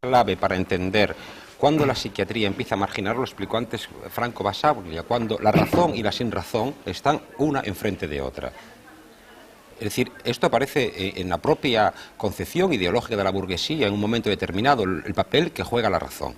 clave para entender cuando la psiquiatría empieza a marginar, lo explicó antes Franco Basaglia, cuando la razón y la sin razón están una enfrente de otra. Es decir, esto aparece en la propia concepción ideológica de la burguesía en un momento determinado, el papel que juega la razón.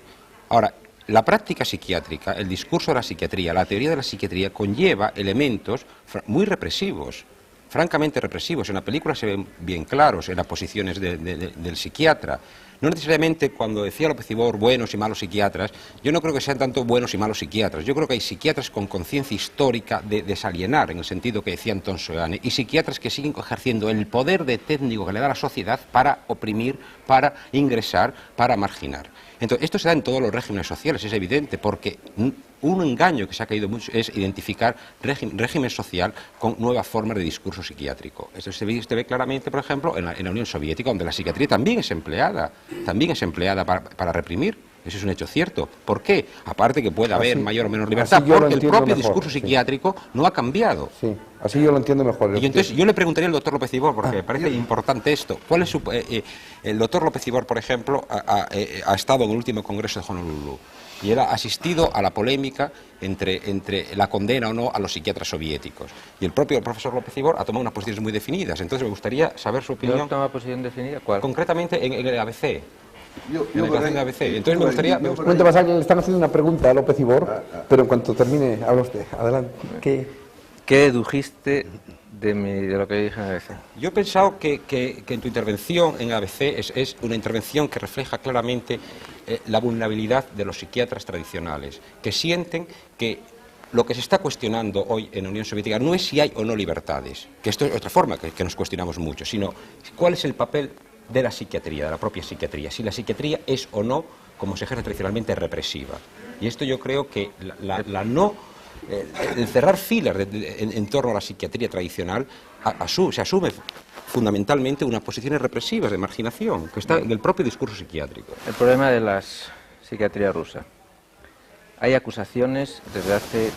Ahora, la práctica psiquiátrica, el discurso de la psiquiatría, la teoría de la psiquiatría conlleva elementos muy represivos, francamente represivos. En la película se ven bien claros en las posiciones del psiquiatra. No necesariamente, cuando decía López Ibor, buenos y malos psiquiatras, yo no creo que sean tanto buenos y malos psiquiatras. Yo creo que hay psiquiatras con conciencia histórica de desalienar, en el sentido que decía Antón Seoane, y psiquiatras que siguen ejerciendo el poder de técnico que le da la sociedad para oprimir, para ingresar, para marginar. Entonces, esto se da en todos los regímenes sociales, es evidente, porque un engaño que se ha caído mucho es identificar régimen social con nuevas formas de discurso psiquiátrico. Esto se ve claramente, por ejemplo, en la Unión Soviética, donde la psiquiatría también es empleada para reprimir. Eso es un hecho cierto. ¿Por qué? Aparte que puede haber mayor o menor libertad, porque el propio discurso psiquiátrico no ha cambiado. Sí, así yo lo entiendo mejor. Y entonces yo le preguntaría al doctor López Ibor, porque me parece importante esto. ¿Cuál es el doctor López Ibor, por ejemplo, ha estado en el último congreso de Honolulu y él ha asistido a la polémica entre la condena o no a los psiquiatras soviéticos. Y el propio profesor López Ibor ha tomado unas posiciones muy definidas. Entonces me gustaría saber su opinión. ¿No ha tomado posición definida? ¿Cuál? Concretamente en el ABC. Entonces me gustaría... Le están haciendo una pregunta a López Ibor, pero en cuanto termine, habla usted. Adelante. ¿Qué dedujiste de lo que dije en ABC? Yo he pensado que en tu intervención en ABC es una intervención que refleja claramente la vulnerabilidad de los psiquiatras tradicionales, que sienten que lo que se está cuestionando hoy en la Unión Soviética no es si hay o no libertades, que esto es otra forma que nos cuestionamos mucho, sino cuál es el papel de la psiquiatría, de la propia psiquiatría, si la psiquiatría es o no, como se ejerce tradicionalmente, represiva. Y esto yo creo que el cerrar filas en torno a la psiquiatría tradicional se asume fundamentalmente unas posiciones represivas de marginación, que está en el propio discurso psiquiátrico. El problema de la psiquiatría rusa. Hay acusaciones desde hace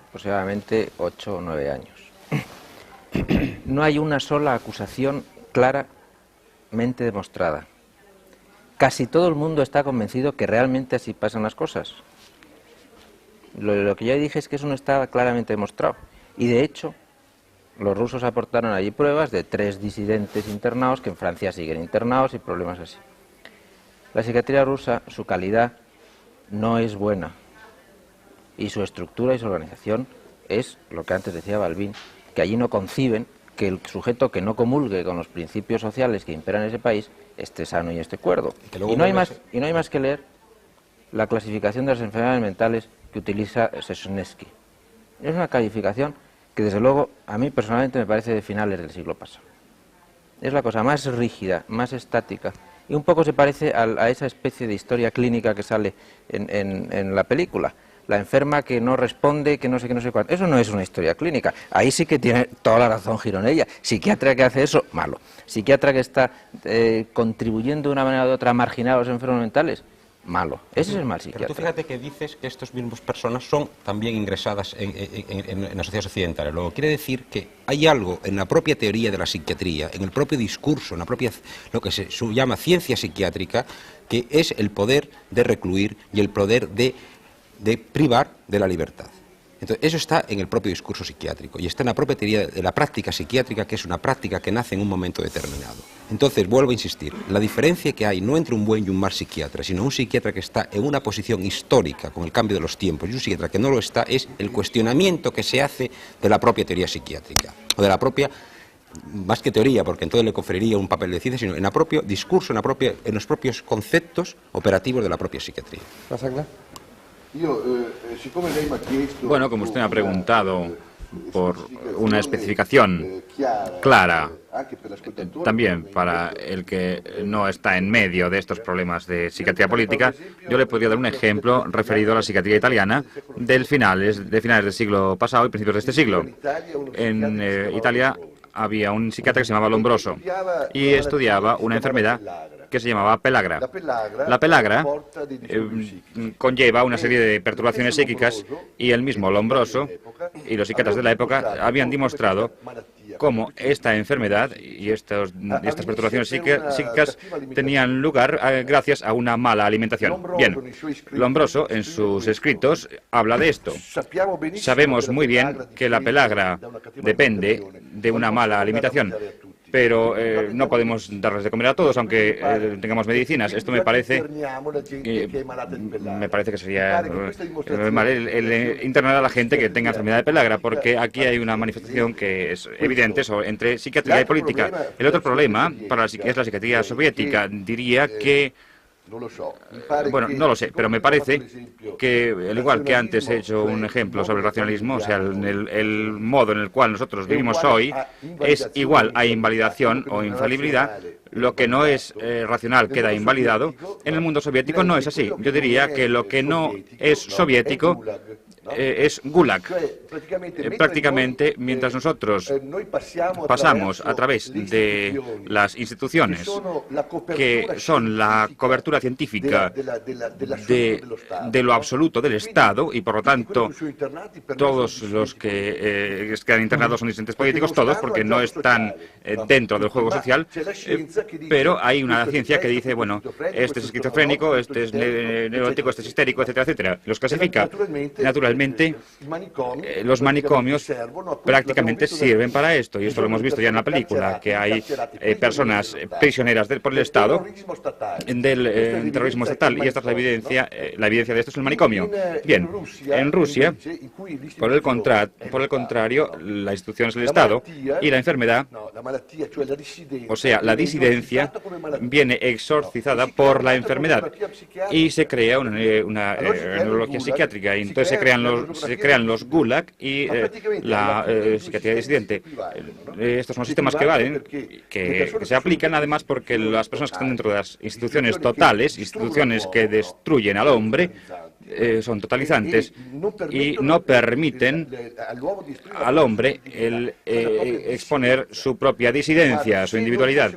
aproximadamente 8 o 9 años. No hay una sola acusación claramente demostrada. Casi todo el mundo está convencido que realmente así pasan las cosas. Lo que yo dije es que eso no estaba claramente demostrado. Y de hecho, los rusos aportaron allí pruebas de 3 disidentes internados que en Francia siguen internados y problemas así. La psiquiatría rusa, su calidad no es buena. Y su estructura y su organización es lo que antes decía Balbín, que allí no conciben que el sujeto que no comulgue con los principios sociales que imperan en ese país esté sano y esté cuerdo. Y no hay más que leer la clasificación de las enfermedades mentales que utiliza Sosnetsky. Es una calificación que, desde luego, a mí personalmente me parece de finales del siglo pasado. Es la cosa más rígida, más estática, y un poco se parece a esa especie de historia clínica que sale en la película. La enferma que no responde, que no sé qué, no sé cuánto. Eso no es una historia clínica. Ahí sí que tiene toda la razón Gironella. Psiquiatra que hace eso, malo. Psiquiatra que está contribuyendo de una manera u otra a marginar a los enfermos mentales, malo. Ese es el mal psiquiatra. Pero tú fíjate que dices que estas mismas personas son también ingresadas en las sociedades occidentales. Luego quiere decir que hay algo en la propia teoría de la psiquiatría, en el propio discurso, en la propia, lo que se llama ciencia psiquiátrica, que es el poder de recluir y el poder de privar de la libertad. Entonces, eso está en el propio discurso psiquiátrico y está en la propia teoría de la práctica psiquiátrica, que es una práctica que nace en un momento determinado. Entonces, vuelvo a insistir, la diferencia que hay no entre un buen y un mal psiquiatra, sino un psiquiatra que está en una posición histórica con el cambio de los tiempos y un psiquiatra que no lo está, es el cuestionamiento que se hace de la propia teoría psiquiátrica, o de la propia, más que teoría, porque entonces le conferiría un papel de ciencia, sino en el propio discurso, en los propios conceptos operativos de la propia psiquiatría. Bueno, como usted me ha preguntado por una especificación clara, también para el que no está en medio de estos problemas de psiquiatría política, yo le podría dar un ejemplo referido a la psiquiatría italiana de finales del siglo pasado y principios de este siglo. En Italia había un psiquiatra que se llamaba Lombroso y estudiaba una enfermedad que se llamaba pelagra. La pelagra conlleva una serie de perturbaciones psíquicas y el mismo Lombroso y los psiquiatras de la época habían demostrado cómo esta enfermedad y estas perturbaciones psíquicas tenían lugar gracias a una mala alimentación. Bien, Lombroso en sus escritos habla de esto. Sabemos muy bien que la pelagra depende de una mala alimentación, pero no podemos darles de comer a todos, aunque tengamos medicinas. Esto me parece que sería mal el internar a la gente que tenga enfermedad de pelagra, porque aquí hay una manifestación que es evidente entre psiquiatría y política. El otro problema es la psiquiatría soviética. Diría que bueno, no lo sé, pero me parece que, al igual que antes he hecho un ejemplo sobre el racionalismo, o sea, el modo en el cual nosotros vivimos hoy es igual a invalidación o infalibilidad. Lo que no es racional queda invalidado. En el mundo soviético no es así. Yo diría que lo que no es soviético es Gulag. Prácticamente, mientras nosotros pasamos a través de las instituciones que son la cobertura científica de lo absoluto del Estado, y por lo tanto todos los que quedan internados son disidentes políticos, todos, porque no están dentro del juego social, pero hay una ciencia que dice, bueno, este es esquizofrénico, este es neurótico, este es histérico, etcétera, etcétera. Los clasifica. Naturalmente, los manicomios prácticamente sirven para esto, y esto lo hemos visto ya en la película, que hay personas prisioneras por el Estado del terrorismo estatal, y esta es la evidencia de esto es el manicomio. Bien, en Rusia, por el contrario, la institución es el Estado, y la enfermedad, o sea, la disidencia, viene exorcizada por la enfermedad, y se crea una neurología psiquiátrica, y entonces se crean los Gulag y la psiquiatría disidente. Estos son sistemas que valen, que se aplican además porque las personas que están dentro de las instituciones totales, instituciones que destruyen al hombre, son totalizantes y no permiten al hombre exponer su propia disidencia, su individualidad.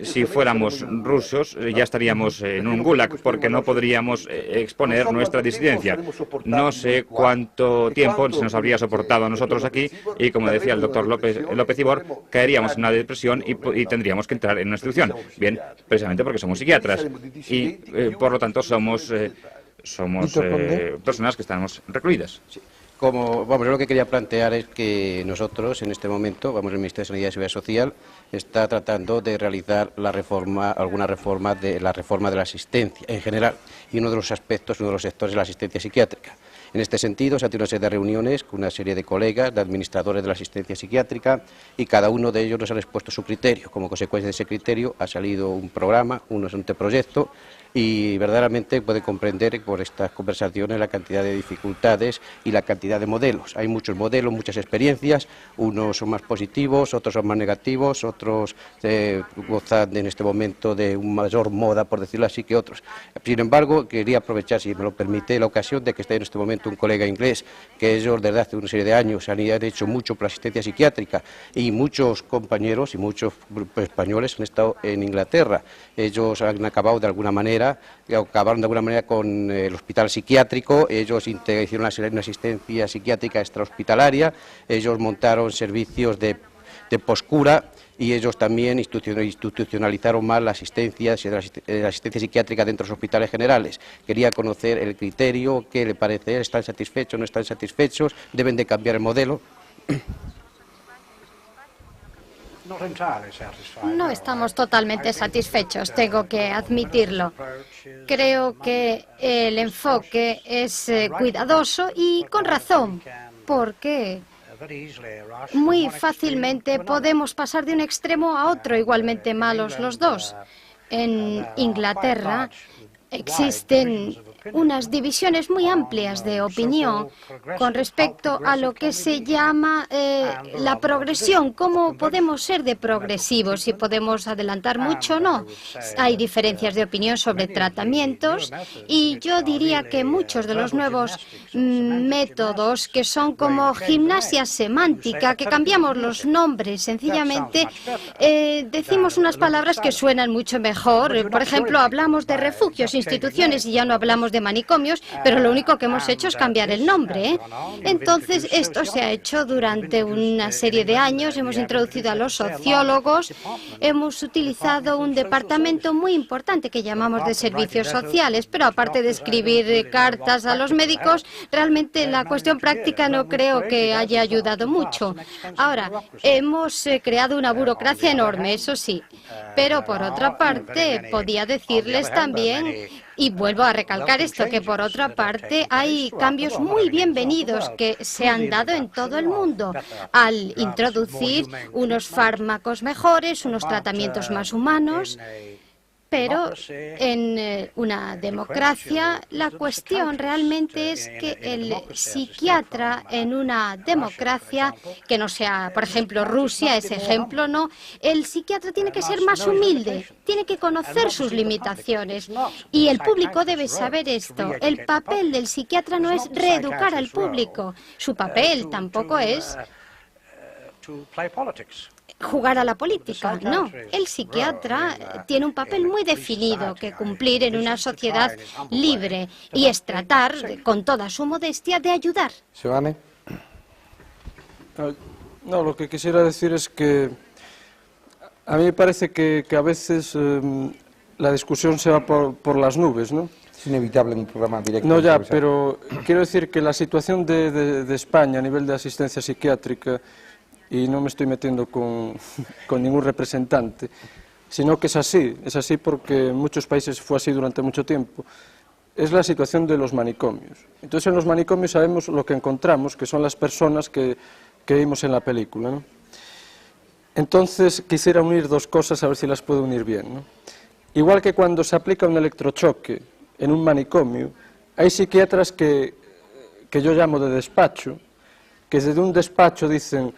Si fuéramos rusos ya estaríamos en un gulag porque no podríamos exponer nuestra disidencia. No sé cuánto tiempo se nos habría soportado a nosotros aquí y, como decía el doctor López Ibor, caeríamos en una depresión y tendríamos que entrar en una institución. Bien, precisamente porque somos psiquiatras y por lo tanto somos personas que estamos recluidas. Sí. Yo lo que quería plantear es que nosotros, en este momento, el Ministerio de Sanidad y Seguridad Social está tratando de realizar alguna reforma de la asistencia en general, y uno de los sectores es la asistencia psiquiátrica. En este sentido, se ha tenido una serie de reuniones con una serie de colegas, de administradores de la asistencia psiquiátrica, y cada uno de ellos nos ha expuesto su criterio. Como consecuencia de ese criterio ha salido un programa, un anteproyecto, y verdaderamente puede comprender por estas conversaciones la cantidad de dificultades y la cantidad de modelos. Hay muchos modelos, muchas experiencias, unos son más positivos, otros son más negativos, otros gozan en este momento de una mayor moda, por decirlo así, que otros. Sin embargo, quería aprovechar, si me lo permite, la ocasión de que esté en este momento un colega inglés, que ellos desde hace una serie de años han hecho mucho por la asistencia psiquiátrica, y muchos compañeros y muchos españoles han estado en Inglaterra. Ellos han acabado de alguna manera con el hospital psiquiátrico. Ellos hicieron una asistencia psiquiátrica extrahospitalaria, ellos montaron servicios de poscura, y ellos también institucionalizaron más la asistencia psiquiátrica dentro de los hospitales generales. Quería conocer el criterio, qué le parece, ¿están satisfechos, no están satisfechos, deben de cambiar el modelo? No estamos totalmente satisfechos, tengo que admitirlo. Creo que el enfoque es cuidadoso y con razón, porque muy fácilmente podemos pasar de un extremo a otro, igualmente malos los dos. En Inglaterra existen unas divisiones muy amplias de opinión con respecto a lo que se llama la progresión, cómo podemos ser de progresivos, si podemos adelantar mucho o no. Hay diferencias de opinión sobre tratamientos, y yo diría que muchos de los nuevos métodos, que son como gimnasia semántica, que cambiamos los nombres, sencillamente decimos unas palabras que suenan mucho mejor. Por ejemplo, hablamos de refugios, instituciones, y ya no hablamos hablamos de manicomios, pero lo único que hemos hecho es cambiar el nombre, ¿eh? Entonces, esto se ha hecho durante una serie de años, hemos introducido a los sociólogos, hemos utilizado un departamento muy importante que llamamos de servicios sociales, pero aparte de escribir cartas a los médicos, realmente la cuestión práctica no creo que haya ayudado mucho. Ahora, hemos creado una burocracia enorme, eso sí, pero por otra parte, podía decirles también, y vuelvo a recalcar esto, que por otra parte hay cambios muy bienvenidos que se han dado en todo el mundo al introducir unos fármacos mejores, unos tratamientos más humanos. Pero en una democracia la cuestión realmente es que el psiquiatra en una democracia, que no sea, por ejemplo, Rusia, ese ejemplo, no, el psiquiatra tiene que ser más humilde, tiene que conocer sus limitaciones y el público debe saber esto. El papel del psiquiatra no es reeducar al público, su papel tampoco es jugar a la política, no. El psiquiatra tiene un papel muy definido que cumplir en una sociedad libre y es tratar, con toda su modestia, de ayudar. Giovanni. No, lo que quisiera decir es que a mí me parece que a veces la discusión se va por las nubes, ¿no? Es inevitable en un programa directo. No, ya, pero quiero decir que la situación de España a nivel de asistencia psiquiátrica, y no me estoy metiendo con ningún representante, sino que es así porque en muchos países fue así durante mucho tiempo, es la situación de los manicomios. Entonces en los manicomios sabemos lo que encontramos, que son las personas que vimos en la película, ¿no? Entonces quisiera unir dos cosas, a ver si las puedo unir bien, ¿no? Igual que cuando se aplica un electrochoque en un manicomio, hay psiquiatras que yo llamo de despacho, que desde un despacho dicen: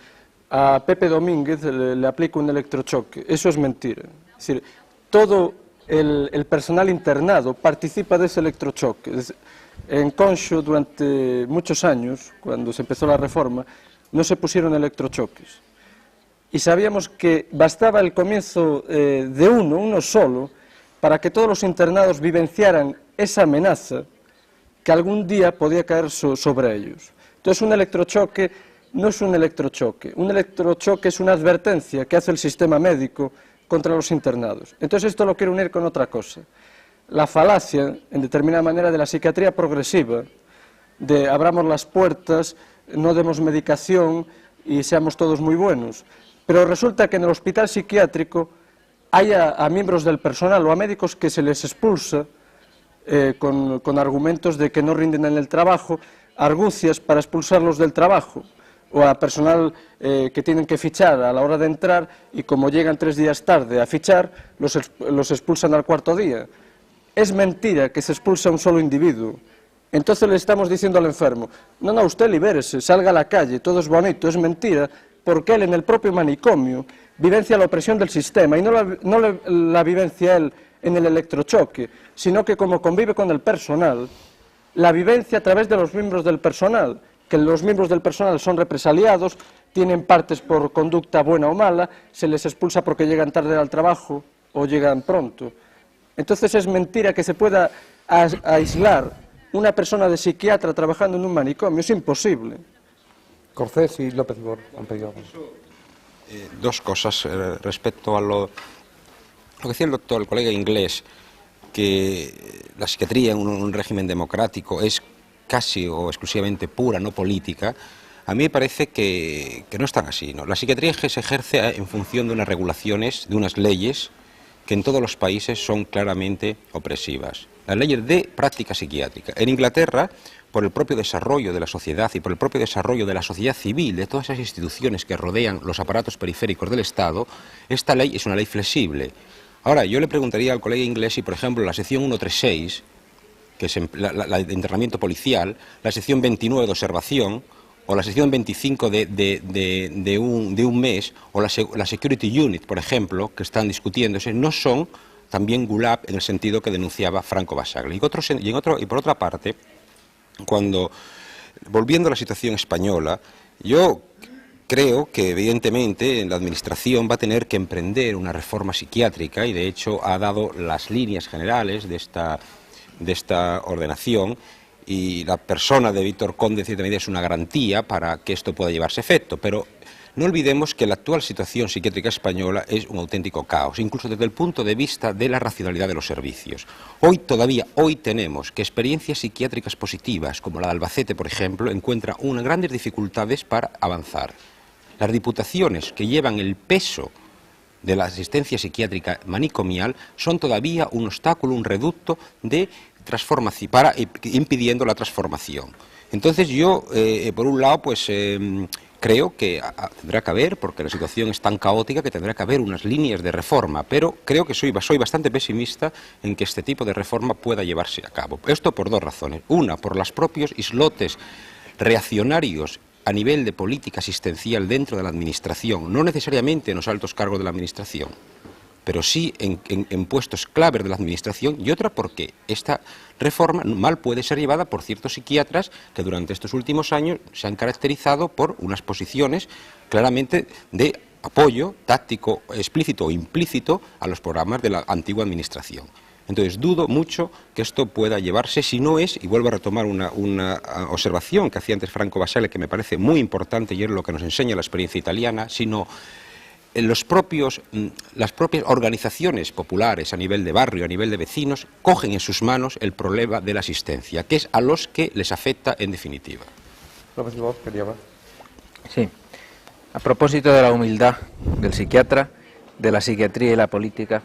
a Pepe Domínguez le aplico un electrochoque. Eso es mentira. Es decir, todo el personal internado participa de ese electrochoque. En Conxo, durante muchos años, cuando se empezó la reforma, no se pusieron electrochoques. Y sabíamos que bastaba el comienzo de uno solo, para que todos los internados vivenciaran esa amenaza que algún día podía caer sobre ellos. Entonces, un electrochoque no es un electrochoque es una advertencia que hace el sistema médico contra los internados. Entonces esto lo quiero unir con otra cosa, la falacia, en determinada manera, de la psiquiatría progresiva, de abramos las puertas, no demos medicación y seamos todos muy buenos. Pero resulta que en el hospital psiquiátrico hay a miembros del personal o a médicos que se les expulsa con argumentos de que no rinden en el trabajo, argucias para expulsarlos del trabajo, o a personal que tienen que fichar a la hora de entrar y como llegan 3 días tarde a fichar, los expulsan al cuarto día. Es mentira que se expulse a un solo individuo. Entonces le estamos diciendo al enfermo: no, usted libérese, salga a la calle, todo es bonito. Es mentira, porque él en el propio manicomio vivencia la opresión del sistema y no la vivencia él en el electrochoque, sino que como convive con el personal, la vivencia a través de los miembros del personal, que los miembros del personal son represaliados, tienen partes por conducta buena o mala, se les expulsa porque llegan tarde al trabajo o llegan pronto. Entonces es mentira que se pueda aislar una persona de psiquiatra trabajando en un manicomio, es imposible. Cortés y López Ibor han pedido. Dos cosas respecto a lo que decía el colega inglés, que la psiquiatría en un régimen democrático es casi o exclusivamente pura, no política. A mí me parece que no es tan así, ¿no? La psiquiatría se ejerce en función de unas regulaciones, de unas leyes que en todos los países son claramente opresivas. Las leyes de práctica psiquiátrica. En Inglaterra, por el propio desarrollo de la sociedad y por el propio desarrollo de la sociedad civil, de todas esas instituciones que rodean los aparatos periféricos del Estado, esta ley es una ley flexible. Ahora, yo le preguntaría al colega inglés si, por ejemplo, la sección 136, que es la de internamiento policial, la sección 29 de observación, o la sección 25 de un mes, o la Security Unit, por ejemplo, que están discutiéndose, no son también GULAG en el sentido que denunciaba Franco Basaglia. Y por otra parte, volviendo a la situación española, yo creo que evidentemente la Administración va a tener que emprender una reforma psiquiátrica y de hecho ha dado las líneas generales de de esta ordenación, y la persona de Víctor Conde en cierta medida es una garantía para que esto pueda llevarse a efecto, pero no olvidemos que la actual situación psiquiátrica española es un auténtico caos, incluso desde el punto de vista de la racionalidad de los servicios. Hoy tenemos que experiencias psiquiátricas positivas, como la de Albacete, por ejemplo, encuentran unas grandes dificultades para avanzar. Las diputaciones que llevan el peso de la asistencia psiquiátrica manicomial son todavía un obstáculo, un reducto de transformación, impidiendo la transformación. Entonces yo, por un lado, pues creo que tendrá que haber, porque la situación es tan caótica, que tendrá que haber unas líneas de reforma, pero creo que soy bastante pesimista en que este tipo de reforma pueda llevarse a cabo. Esto por dos razones. Una, por los propios islotes reaccionarios a nivel de política asistencial dentro de la Administración, no necesariamente en los altos cargos de la Administración, pero sí en puestos claves de la Administración, y otra porque esta reforma mal puede ser llevada por ciertos psiquiatras que durante estos últimos años se han caracterizado por unas posiciones claramente de apoyo táctico, explícito o implícito a los programas de la antigua Administración. Entonces dudo mucho que esto pueda llevarse, si no es, y vuelvo a retomar una observación que hacía antes Franco Basile, que me parece muy importante y es lo que nos enseña la experiencia italiana, sino las propias organizaciones populares a nivel de barrio, a nivel de vecinos, cogen en sus manos el problema de la asistencia, que es a los que les afecta en definitiva. López Ibáñez, quería hablar. Sí. A propósito de la humildad del psiquiatra, de la psiquiatría y la política,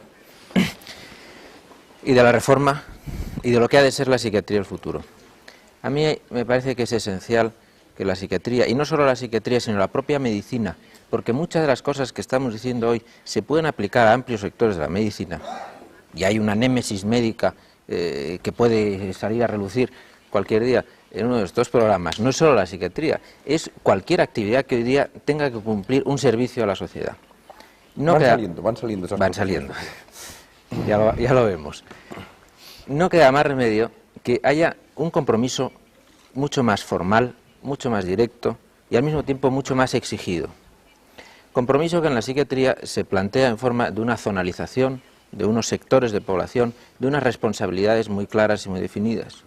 y de la reforma, y de lo que ha de ser la psiquiatría del futuro. A mí me parece que es esencial que la psiquiatría, y no solo la psiquiatría, sino la propia medicina, porque muchas de las cosas que estamos diciendo hoy se pueden aplicar a amplios sectores de la medicina, y hay una némesis médica que puede salir a relucir cualquier día en uno de estos programas. No es solo la psiquiatría, es cualquier actividad que hoy día tenga que cumplir un servicio a la sociedad. Van saliendo esas van cosas. saliendo. Ya lo vemos. No queda más remedio que haya un compromiso mucho más formal, mucho más directo y al mismo tiempo mucho más exigido. Compromiso que en la psiquiatría se plantea en forma de una zonalización, de unos sectores de población, de unas responsabilidades muy claras y muy definidas.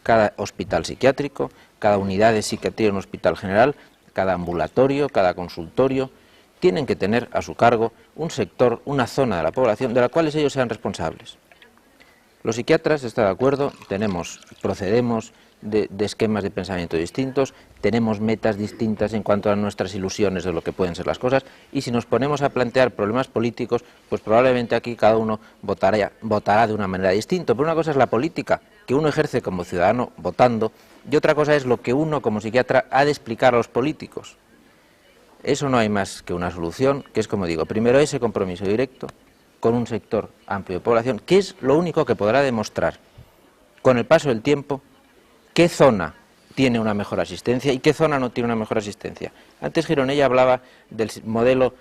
Cada hospital psiquiátrico, cada unidad de psiquiatría en un hospital general, cada ambulatorio, cada consultorio, tienen que tener a su cargo un sector, una zona de la población de la cual ellos sean responsables. Los psiquiatras, está de acuerdo, procedemos de esquemas de pensamiento distintos, tenemos metas distintas en cuanto a nuestras ilusiones de lo que pueden ser las cosas, y si nos ponemos a plantear problemas políticos, pues probablemente aquí cada uno votará de una manera distinta. Pero una cosa es la política, que uno ejerce como ciudadano votando, y otra cosa es lo que uno como psiquiatra ha de explicar a los políticos. Eso no hay más que una solución, que es, como digo, primero ese compromiso directo con un sector amplio de población, que es lo único que podrá demostrar con el paso del tiempo qué zona tiene una mejor asistencia y qué zona no tiene una mejor asistencia. Antes Gironella hablaba del modelo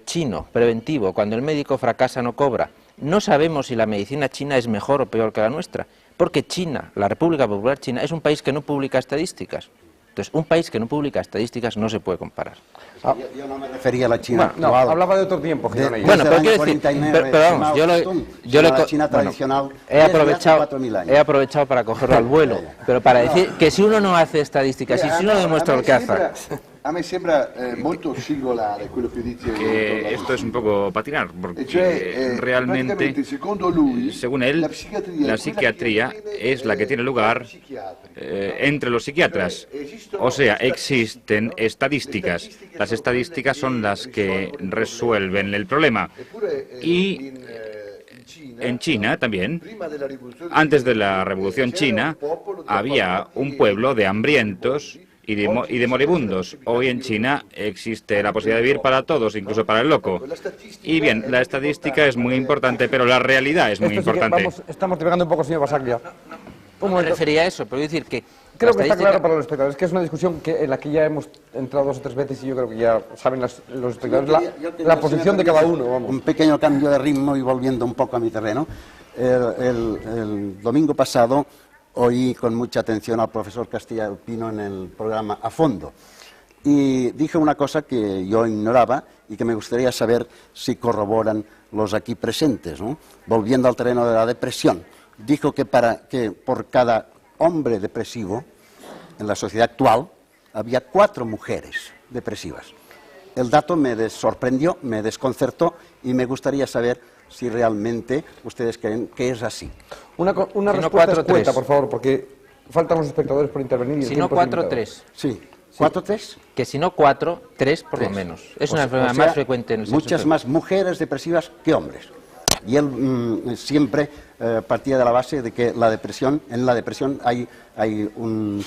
chino, preventivo, cuando el médico fracasa no cobra. No sabemos si la medicina china es mejor o peor que la nuestra, porque China, la República Popular China, es un país que no publica estadísticas. Entonces, un país que no publica estadísticas no se puede comparar. Yo no me refería a la China actual. No, hablaba de otro tiempo, Gironella. Bueno, pero quiero decir, pero vamos, la China tradicional he aprovechado para cogerlo al vuelo, pero para decir que si uno no hace estadísticas, y si uno demuestra lo que hace... A me sembra molto singolare quello che dice que esto es un poco patinar, porque realmente, según él, la psiquiatría es la que tiene lugar entre los psiquiatras. O sea, existen estadísticas. Las estadísticas son las que resuelven el problema. Y en China también, antes de la Revolución China, había un pueblo de hambrientos y de moribundos. Hoy en China existe la posibilidad de vivir para todos, incluso para el loco. Y bien, la estadística es muy importante, pero la realidad es muy importante. Estamos divagando un poco, señor Basaglia. No me refería a eso, pero decir que... Creo que está claro para los espectadores, que es una discusión en la que ya hemos entrado 2 o 3 veces y yo creo que ya saben los espectadores la posición de cada uno. Vamos. Un pequeño cambio de ritmo y volviendo un poco a mi terreno. El domingo pasado oí con mucha atención al profesor Castilla del Pino en el programa A Fondo y dije una cosa que yo ignoraba y que me gustaría saber si corroboran los aquí presentes, ¿no? Volviendo al terreno de la depresión. dijo que por cada hombre depresivo en la sociedad actual había 4 mujeres depresivas. El dato me sorprendió, me desconcertó y me gustaría saber si realmente ustedes creen que es así. Una respuesta escueta, por favor, porque faltan los espectadores por intervenir. Y si no 4, 3. Sí. ¿4, 3? Que si no 4, 3 por lo menos. Es una enfermedad más frecuente en el sexo. Muchas más mujeres depresivas que hombres. Y él siempre partía de la base de que en la depresión hay un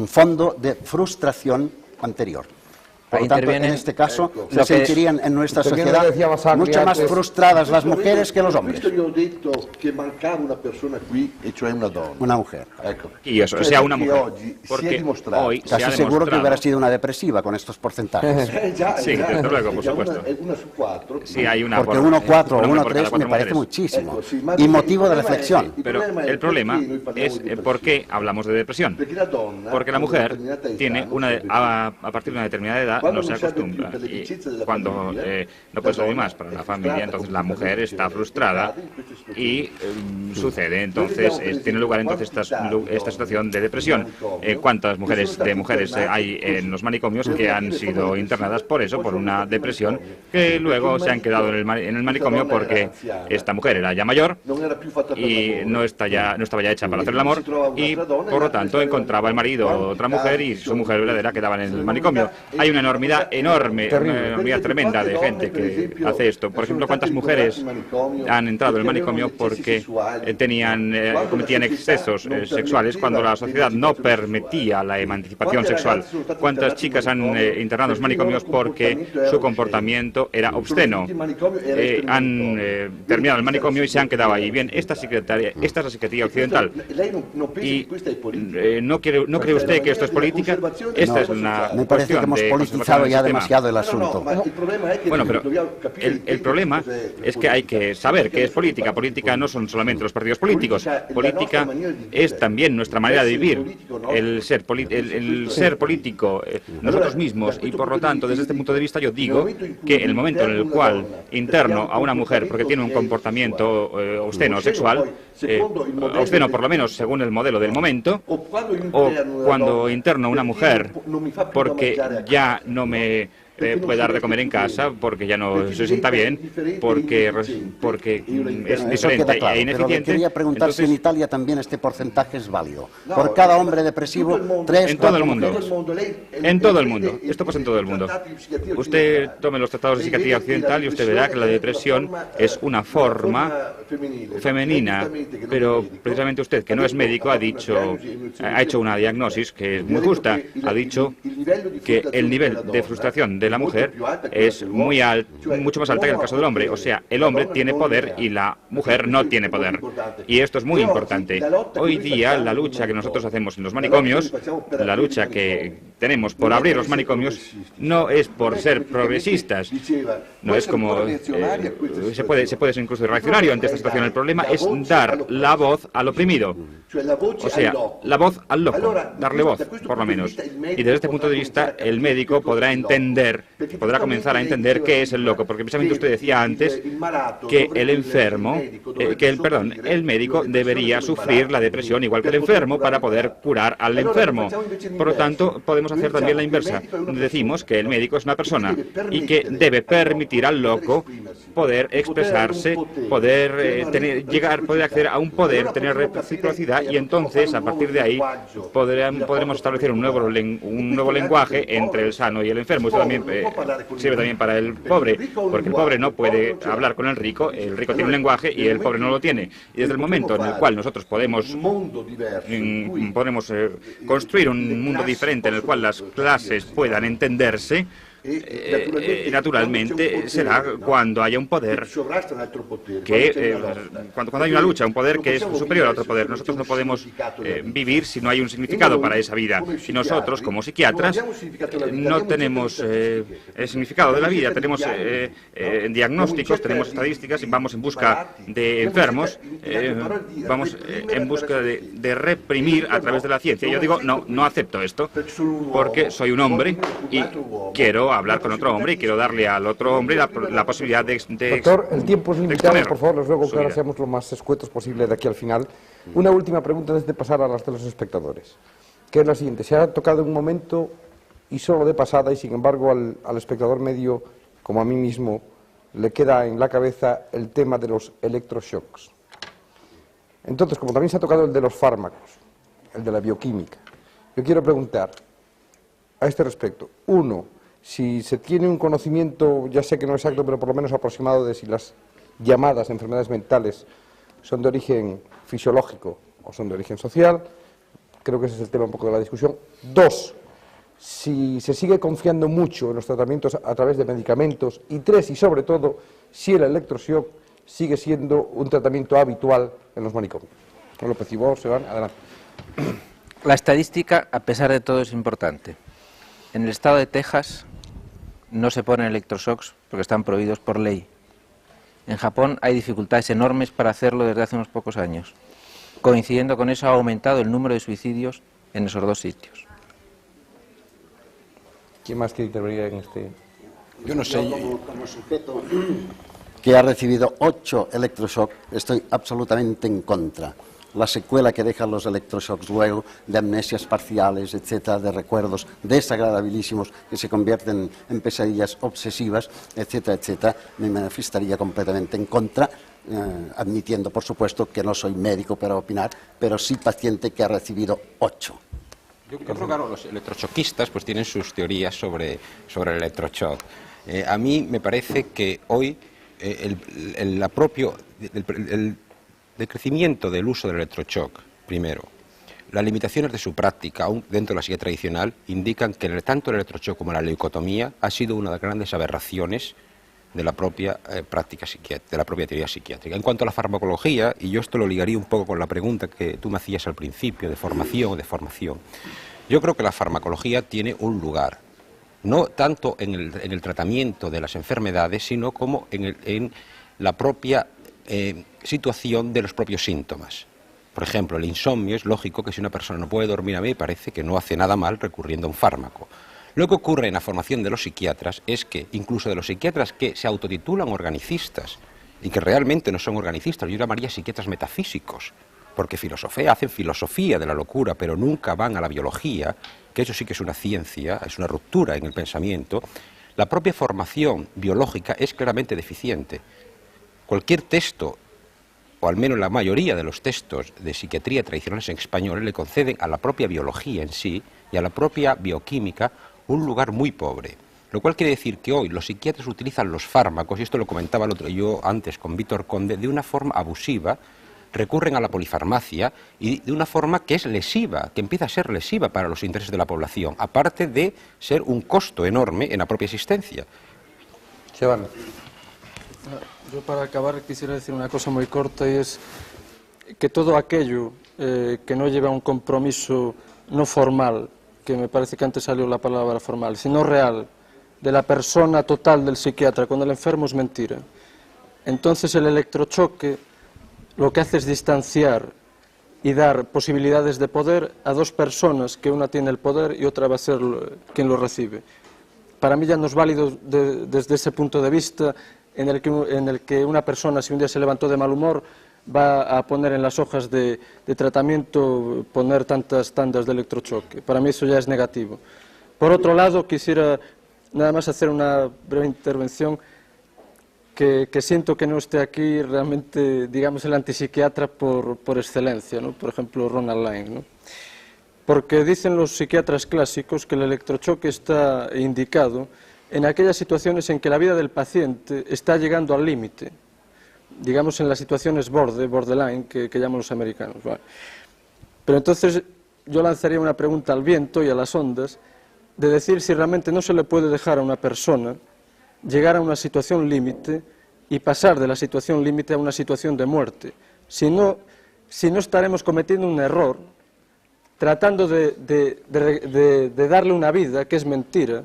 fondo de frustración anterior. Por lo tanto, en este caso, se sentirían en nuestra sociedad mucho más frustradas las mujeres que los hombres. Yo he dicho que mancaba una persona aquí, e cioè una donna. Una mujer. Y eso, sea una mujer. Porque hoy se ha Casi seguro que hubiera sido una depresiva con estos porcentajes. Sí, desde luego, por supuesto. Una su 4. Sí, hay una porque 1,4 o 1,3 me parece muchísimo. Y motivo de reflexión. Pero el problema es por qué hablamos de depresión. Porque la mujer tiene a partir de una determinada edad no se acostumbra. Y cuando no puede salir más para la familia, entonces la mujer está frustrada y sucede. Entonces, tiene lugar entonces esta situación de depresión. ¿Cuántas mujeres hay en los manicomios que han sido internadas por eso, por una depresión, que luego se han quedado en el manicomio porque esta mujer era ya mayor y no estaba ya hecha para hacer el amor y, por lo tanto, encontraba el marido otra mujer y su mujer verdadera quedaba en el manicomio? Hay una enormidad tremenda de gente que hace esto. Por ejemplo, ¿cuántas mujeres han entrado en el manicomio porque cometían excesos sexuales cuando la sociedad no permitía la emancipación sexual? ¿Cuántas chicas han internado en los manicomios porque su comportamiento era obsceno? Han terminado el manicomio y se han quedado ahí. Bien, esta es la psiquiatría occidental. ¿Y no cree usted que esto es política? Esta es una me parece que hemos politizado ya demasiado el asunto. Bueno, pero el problema es que hay que saber qué es política. Política no son solamente los partidos políticos. Política es también nuestra manera de vivir, el ser político nosotros mismos. Y por lo tanto, desde este punto de vista, yo digo que el momento en el cual interno a una mujer porque tiene un comportamiento obsceno sexual, obsceno por lo menos según el modelo del momento, o cuando interno a una mujer porque ya no me puede dar de comer en casa, porque ya no se sienta bien, porque es diferente e ineficiente. Pero le quería preguntar si en Italia también este porcentaje es válido. Por cada hombre depresivo, 3, en todo el mundo. En todo el mundo. Esto pasa en todo el mundo. Usted tome los tratados de psiquiatría occidental y usted verá que la depresión es una forma femenina, pero precisamente usted, que no es médico, ha hecho una diagnosis que es muy justa. Ha dicho que el nivel de frustración de la mujer es mucho más alta que en el caso del hombre. O sea, el hombre tiene poder y la mujer no tiene poder. Y esto es muy importante. Hoy día la lucha que nosotros hacemos en los manicomios, la lucha que tenemos por abrir los manicomios, no es por ser progresistas. No es como... se puede ser incluso reaccionario ante esta situación. El problema es dar la voz al oprimido. O sea, la voz al loco. Darle voz, por lo menos. Y desde este punto de vista, el médico podrá comenzar a entender qué es el loco, porque precisamente usted decía antes que el médico debería sufrir la depresión igual que el enfermo para poder curar al enfermo. Por lo tanto, podemos hacer también la inversa. Decimos que el médico es una persona y que debe permitir al loco poder expresarse, poder acceder a un poder, tener reciprocidad, y entonces, a partir de ahí, podremos establecer un nuevo lenguaje entre el sano y el enfermo. Esto también sirve también para el pobre, porque el pobre no puede hablar con el rico tiene un lenguaje y el pobre no lo tiene. Y desde el momento en el cual nosotros podemos construir un mundo diferente en el cual las clases puedan entenderse, naturalmente será cuando haya un poder cuando hay una lucha, un poder que es superior a otro poder. Nosotros no podemos vivir si no hay un significado para esa vida. Y nosotros, como psiquiatras, no tenemos el significado de la vida. Tenemos diagnósticos, tenemos estadísticas y vamos en busca de enfermos, vamos en busca de reprimir a través de la ciencia. Yo digo, no acepto esto, porque soy un hombre y quiero quiero hablar con otro hombre y quiero darle al otro hombre la posibilidad de Doctor, el tiempo es limitado, exponer por favor, les ruego su que ahora vida. seamos lo más escuetos posible de aquí al final. Una última pregunta antes de pasar a las de los espectadores, que es la siguiente. Se ha tocado en un momento y solo de pasada, y sin embargo al espectador medio, como a mí mismo, le queda en la cabeza el tema de los electroshocks. Entonces, como también se ha tocado el de los fármacos, el de la bioquímica, yo quiero preguntar a este respecto. Uno, si se tiene un conocimiento, ya sé que no exacto, pero por lo menos aproximado de si las llamadas enfermedades mentales son de origen fisiológico o son de origen social. Creo que ese es el tema un poco de la discusión. Dos, si se sigue confiando mucho en los tratamientos a través de medicamentos. Y tres, y sobre todo, si el electroshock sigue siendo un tratamiento habitual en los manicomios. López y vos, se van, adelante. La estadística, a pesar de todo, es importante. En el estado de Texas no se ponen electroshocks porque están prohibidos por ley. En Japón hay dificultades enormes para hacerlo desde hace unos pocos años. Coincidiendo con eso, ha aumentado el número de suicidios en esos dos sitios. ¿Quién más quiere intervenir en este? Yo no sé. Como sujeto que ha recibido 8 electroshocks, estoy absolutamente en contra. La secuela que dejan los electroshocks luego, de amnesias parciales, etcétera, de recuerdos desagradabilísimos que se convierten en pesadillas obsesivas, etcétera, etcétera, me manifestaría completamente en contra, admitiendo, por supuesto, que no soy médico para opinar, pero sí paciente que ha recibido 8. Yo creo que los electrochoquistas pues tienen sus teorías sobre el electroshock. A mí me parece que hoy el crecimiento del uso del electroshock, primero, las limitaciones de su práctica, aún dentro de la psiquiatría tradicional, indican que tanto el electroshock como la leucotomía ha sido una de las grandes aberraciones de la propia práctica psiquiátrica, de la propia teoría psiquiátrica. En cuanto a la farmacología, y yo esto lo ligaría un poco con la pregunta que tú me hacías al principio, de formación o de formación, yo creo que la farmacología tiene un lugar, no tanto en el tratamiento de las enfermedades, sino como en la propia situación de los propios síntomas. Por ejemplo, el insomnio, es lógico que si una persona no puede dormir, a mí me parece que no hace nada mal recurriendo a un fármaco. Lo que ocurre en la formación de los psiquiatras es que, incluso de los psiquiatras que se autotitulan organicistas y que realmente no son organicistas, yo llamaría psiquiatras metafísicos, porque hacen filosofía de la locura, pero nunca van a la biología, que eso sí que es una ciencia, es una ruptura en el pensamiento. La propia formación biológica es claramente deficiente. Cualquier texto, o al menos la mayoría de los textos de psiquiatría tradicionales en español, le conceden a la propia biología en sí y a la propia bioquímica un lugar muy pobre. Lo cual quiere decir que hoy los psiquiatras utilizan los fármacos, y esto lo comentaba yo antes con Víctor Conde, de una forma abusiva, recurren a la polifarmacia y de una forma que es lesiva, que empieza a ser lesiva para los intereses de la población, aparte de ser un costo enorme en la propia existencia. Se van. Yo para acabar quisiera decir una cosa muy corta, y es que todo aquello que no lleva un compromiso no formal, que me parece que antes salió la palabra formal, sino real, de la persona total del psiquiatra, cuando el enfermo es mentira. Entonces el electrochoque lo que hace es distanciar y dar posibilidades de poder a dos personas, que una tiene el poder y otra va a ser quien lo recibe. Para mí ya no es válido desde ese punto de vista en el que una persona, si un día se levantó de mal humor, va a poner en las hojas de tratamiento, poner tantas tandas de electrochoque. Para mí eso ya es negativo. Por otro lado, quisiera nada más hacer una breve intervención, que siento que no esté aquí realmente, digamos, el antipsiquiatra por excelencia, ¿no? Por ejemplo, Ronald Lane, ¿no? Porque dicen los psiquiatras clásicos que el electrochoque está indicado en aquellas situaciones en que la vida del paciente está llegando al límite, digamos en las situaciones borderline, que llaman los americanos. ¿Vale? Pero entonces yo lanzaría una pregunta al viento y a las ondas, de decir si realmente no se le puede dejar a una persona llegar a una situación límite y pasar de la situación límite a una situación de muerte. Si no estaremos cometiendo un error, tratando de darle una vida que es mentira,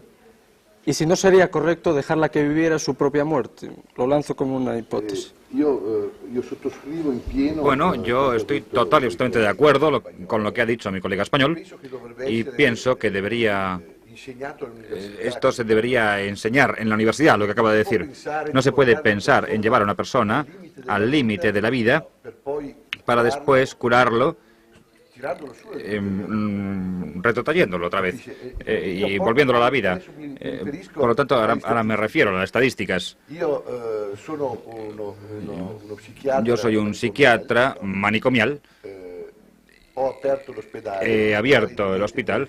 y si no sería correcto dejarla que viviera su propia muerte. Lo lanzo como una hipótesis. Yo suscribo en pieno. Bueno, yo estoy total y absolutamente de acuerdo con lo que ha dicho mi colega español, y pienso que debería Esto se debería enseñar en la universidad, lo que acaba de decir. No se puede pensar en llevar a una persona al límite de la vida para después curarlo, retrotrayéndolo otra vez y volviéndolo a la vida. Por lo tanto, ahora me refiero a las estadísticas. Yo soy un psiquiatra manicomial. He abierto el hospital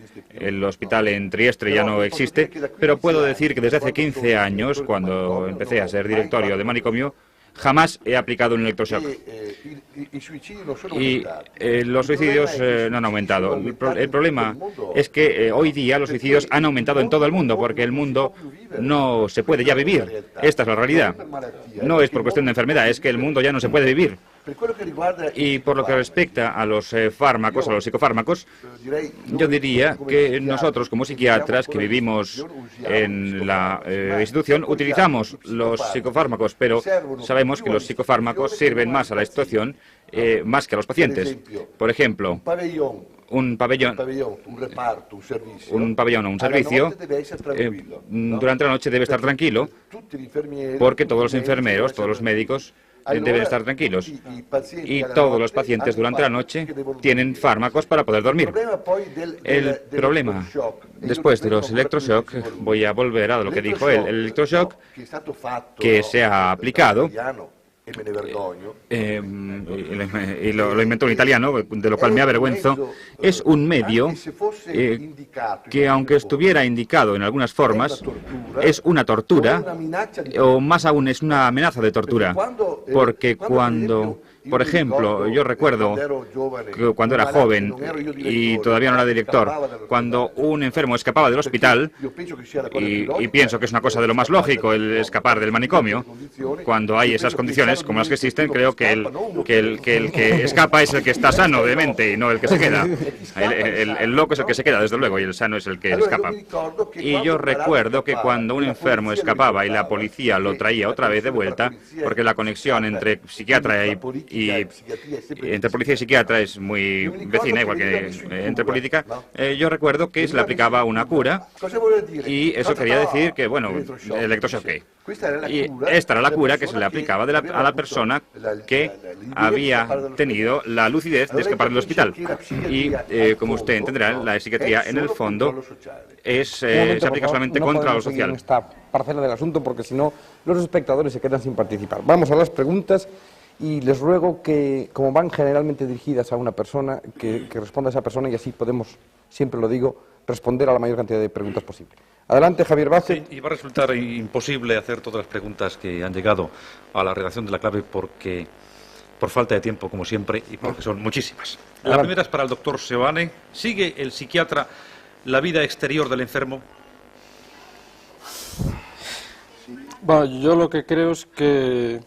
en Trieste ya no existe, pero puedo decir que desde hace 15 años, cuando empecé a ser directorio de manicomio, jamás he aplicado un electroshock. Y los suicidios no han aumentado. El problema es que hoy día los suicidios han aumentado en todo el mundo, porque el mundo no se puede ya vivir. Esta es la realidad. No es por cuestión de enfermedad, es que el mundo ya no se puede vivir. Y por lo que respecta a los fármacos, a los psicofármacos, yo diría que nosotros como psiquiatras que vivimos en la institución utilizamos los psicofármacos, pero sabemos que los psicofármacos sirven más a la situación más que a los pacientes. Por ejemplo, un pabellón o un servicio, durante la noche debe estar tranquilo, porque todos los enfermeros, todos los médicos deben estar tranquilos. Y todos los pacientes durante la noche tienen fármacos para poder dormir. El problema, después de los electroshock, voy a volver a lo que dijo él, el electroshock que se ha aplicado, y lo inventó un italiano, de lo cual me avergüenzo, es un medio que, aunque estuviera indicado en algunas formas, es una tortura, o más aún es una amenaza de tortura, porque cuando, por ejemplo, yo recuerdo que cuando era joven y todavía no era director, cuando un enfermo escapaba del hospital, y pienso que es una cosa de lo más lógico el escapar del manicomio, cuando hay esas condiciones como las que existen, creo que el que escapa es el que está sano de mente y no el que se queda. El loco es el que se queda, desde luego, y el sano es el que escapa. Y yo recuerdo que cuando un enfermo escapaba y la policía lo traía otra vez de vuelta, porque la conexión entre psiquiatra y entre policía y psiquiatra es muy vecina, igual que entre política, yo recuerdo que se le aplicaba una cura, y eso quería decir que, bueno, electroshock. Y esta era la cura que se le aplicaba a la persona que había tenido la lucidez de escapar del hospital. Y, como usted entenderá, la psiquiatría, en el fondo, se aplica solamente contra lo social. Esta parcela del asunto, porque si no, los espectadores se quedan sin participar. Vamos a las preguntas. Y les ruego que, como van generalmente dirigidas a una persona, que responda a esa persona, y así podemos, siempre lo digo, responder a la mayor cantidad de preguntas posible. Adelante, Javier Vázquez. Sí, y va a resultar imposible hacer todas las preguntas que han llegado a la redacción de La Clave por falta de tiempo, como siempre, y porque son muchísimas. La primera es para el doctor Seoane. ¿Sigue el psiquiatra la vida exterior del enfermo? Bueno, yo lo que creo es que,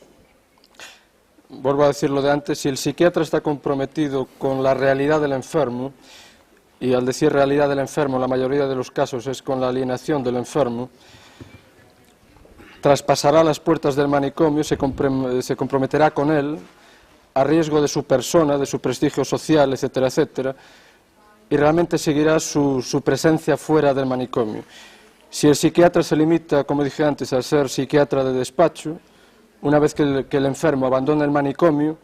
vuelvo a decir lo de antes, si el psiquiatra está comprometido con la realidad del enfermo, y al decir realidad del enfermo, la mayoría de los casos es con la alienación del enfermo, traspasará las puertas del manicomio, se comprometerá con él, a riesgo de su persona, de su prestigio social, etcétera, etcétera, y realmente seguirá su presencia fuera del manicomio. Si el psiquiatra se limita, como dije antes, a ser psiquiatra de despacho, una vez que el enfermo abandona el manicomio,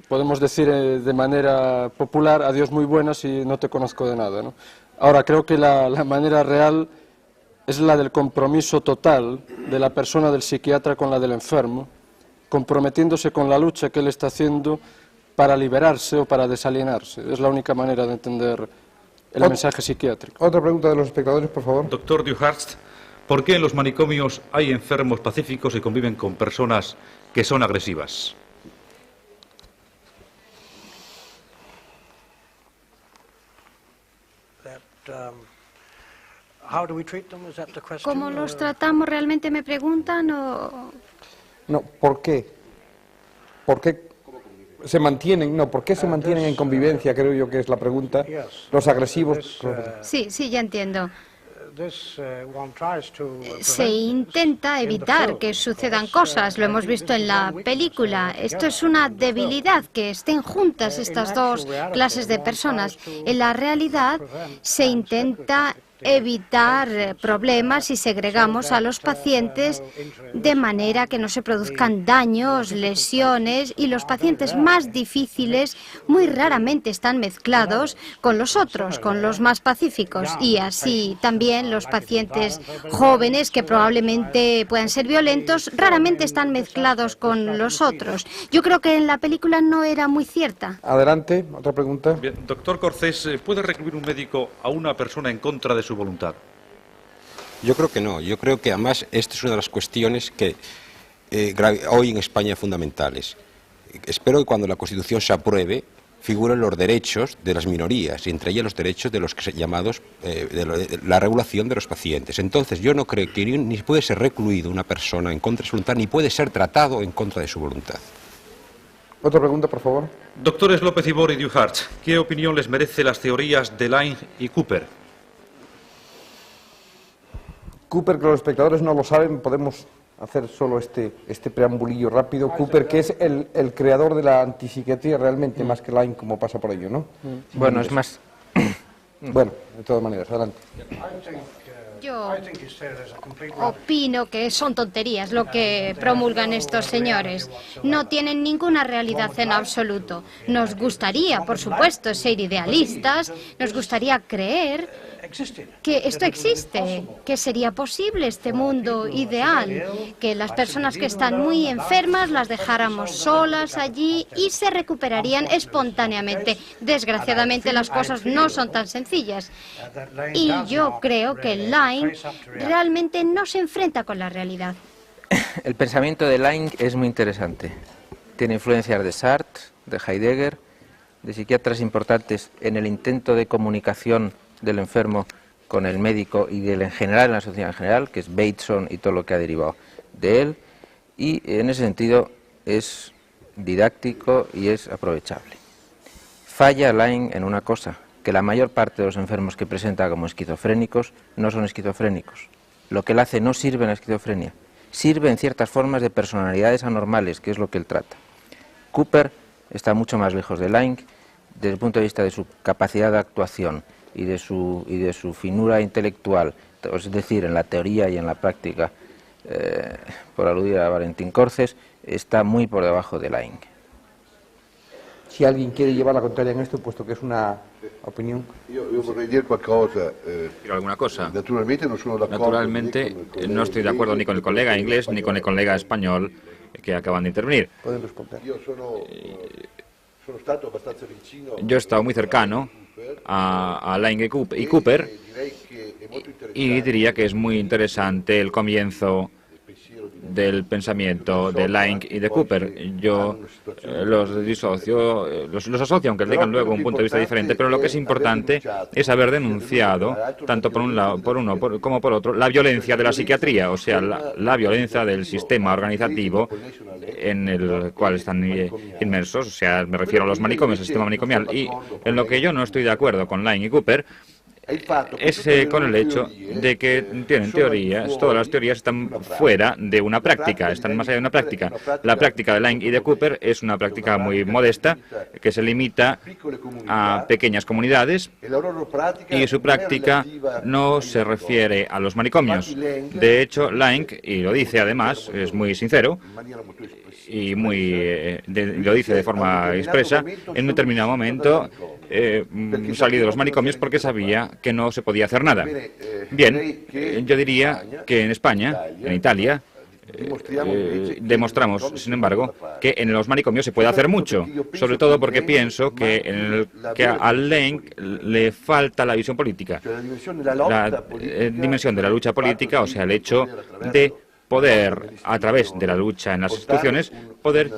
podemos decir de manera popular, adiós muy buenas y no te conozco de nada, ¿no? Ahora, creo que la manera real es la del compromiso total de la persona del psiquiatra con la del enfermo, comprometiéndose con la lucha que él está haciendo para liberarse o para desalienarse. Es la única manera de entender el mensaje psiquiátrico. Otra pregunta de los espectadores, por favor. Doctor Duhart, ¿por qué en los manicomios hay enfermos pacíficos y conviven con personas que son agresivas? ¿Cómo los tratamos realmente, me preguntan? O... No, ¿por qué? ¿Por qué se mantienen? No, ¿por qué se mantienen en convivencia? Creo yo que es la pregunta. Los agresivos. Sí, ya entiendo. Se intenta evitar que sucedan cosas, lo hemos visto en la película. Esto es una debilidad, que estén juntas estas dos clases de personas. En la realidad se intenta evitar problemas si segregamos a los pacientes de manera que no se produzcan daños, lesiones, y los pacientes más difíciles muy raramente están mezclados con los otros, con los más pacíficos, y así también los pacientes jóvenes que probablemente puedan ser violentos raramente están mezclados con los otros. Yo creo que en la película no era muy cierta. Adelante, otra pregunta. Bien, doctor Corcés, ¿puede recluir un médico a una persona en contra de su voluntad? Yo creo que no. Yo creo que además esta es una de las cuestiones que hoy en España fundamentales. Espero que cuando la Constitución se apruebe figuren los derechos de las minorías, y entre ellas los derechos de los llamados de la regulación de los pacientes. Entonces yo no creo que ni puede ser recluido una persona en contra de su voluntad, ni puede ser tratado en contra de su voluntad. Otra pregunta, por favor. Doctores López Ibor y Duhart, ¿qué opinión les merece las teorías de Line y Cooper? Cooper, que los espectadores no lo saben, podemos hacer solo este preambulillo rápido. Cooper, que es el creador de la antipsiquiatría realmente, más que Line, como pasa por ello, ¿no? Bueno, es más... Bueno, de todas maneras, adelante. Yo opino que son tonterías lo que promulgan estos señores. No tienen ninguna realidad en absoluto. Nos gustaría, por supuesto, ser idealistas, nos gustaría creer que esto existe, que sería posible este mundo ideal, que las personas que están muy enfermas las dejáramos solas allí y se recuperarían espontáneamente. Desgraciadamente las cosas no son tan sencillas. Y yo creo que Line realmente no se enfrenta con la realidad. El pensamiento de Line es muy interesante. Tiene influencias de Sartre, de Heidegger, de psiquiatras importantes en el intento de comunicación del enfermo con el médico y en general en la sociedad en general, que es Bateson y todo lo que ha derivado de él, y en ese sentido es didáctico y es aprovechable. Falla Line en una cosa, que la mayor parte de los enfermos que presenta como esquizofrénicos no son esquizofrénicos. Lo que él hace no sirve en la esquizofrenia, sirve en ciertas formas de personalidades anormales, que es lo que él trata. Cooper está mucho más lejos de Line desde el punto de vista de su capacidad de actuación y de su finura intelectual, es decir, en la teoría y en la práctica, por aludir a Valentín Corcés, está muy por debajo de Line. Si alguien quiere llevar la contraria en esto, puesto que es una opinión. Yo vorrei dire qualcosa. ¿Quiero alguna cosa? Naturalmente no estoy de acuerdo ni con el colega inglés ni con el colega español que acaban de intervenir. Pueden responder. Yo he estado muy cercano a Line y Cooper y diría que es muy interesante el comienzo del pensamiento de Line y de Cooper. Yo los disocio, los asocio, aunque tengan luego un punto de vista diferente, pero lo que es importante es haber denunciado, tanto por un lado, por uno como por otro, la violencia de la psiquiatría, o sea, la violencia del sistema organizativo en el cual están inmersos, o sea, me refiero a los manicomios, al sistema manicomial, y en lo que yo no estoy de acuerdo con Line y Cooper es con el hecho de que tienen teorías, todas las teorías están fuera de una práctica, están más allá de una práctica. La práctica de Line y de Cooper es una práctica muy modesta, que se limita a pequeñas comunidades, y su práctica no se refiere a los manicomios. De hecho, Line, y lo dice además, es muy sincero, y lo dice de forma expresa, en un determinado momento salí de los manicomios porque sabía que no se podía hacer nada. Bien, yo diría que en España, en Italia, demostramos, sin embargo, que en los manicomios se puede hacer mucho, sobre todo porque pienso que a Line le falta la visión política, la dimensión de la lucha política, o sea, el hecho de poder, a través de la lucha en las instituciones, poder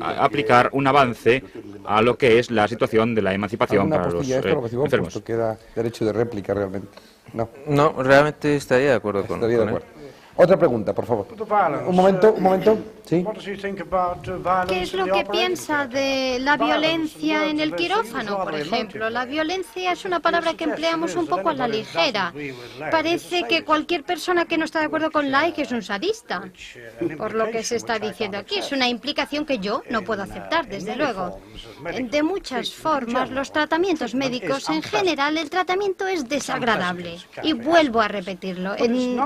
aplicar un avance a lo que es la situación de la emancipación para los enfermos. Puesto que era derecho de réplica realmente. No, realmente estaría de acuerdo con él. Otra pregunta, por favor. Un momento. ¿Sí? ¿Qué es lo que piensa de la violencia en el quirófano, por ejemplo? La violencia es una palabra que empleamos un poco a la ligera. Parece que cualquier persona que no está de acuerdo con Like es un sadista, por lo que se está diciendo aquí. Es una implicación que yo no puedo aceptar, desde luego. De muchas formas, los tratamientos médicos, en general, el tratamiento es desagradable. Y vuelvo a repetirlo.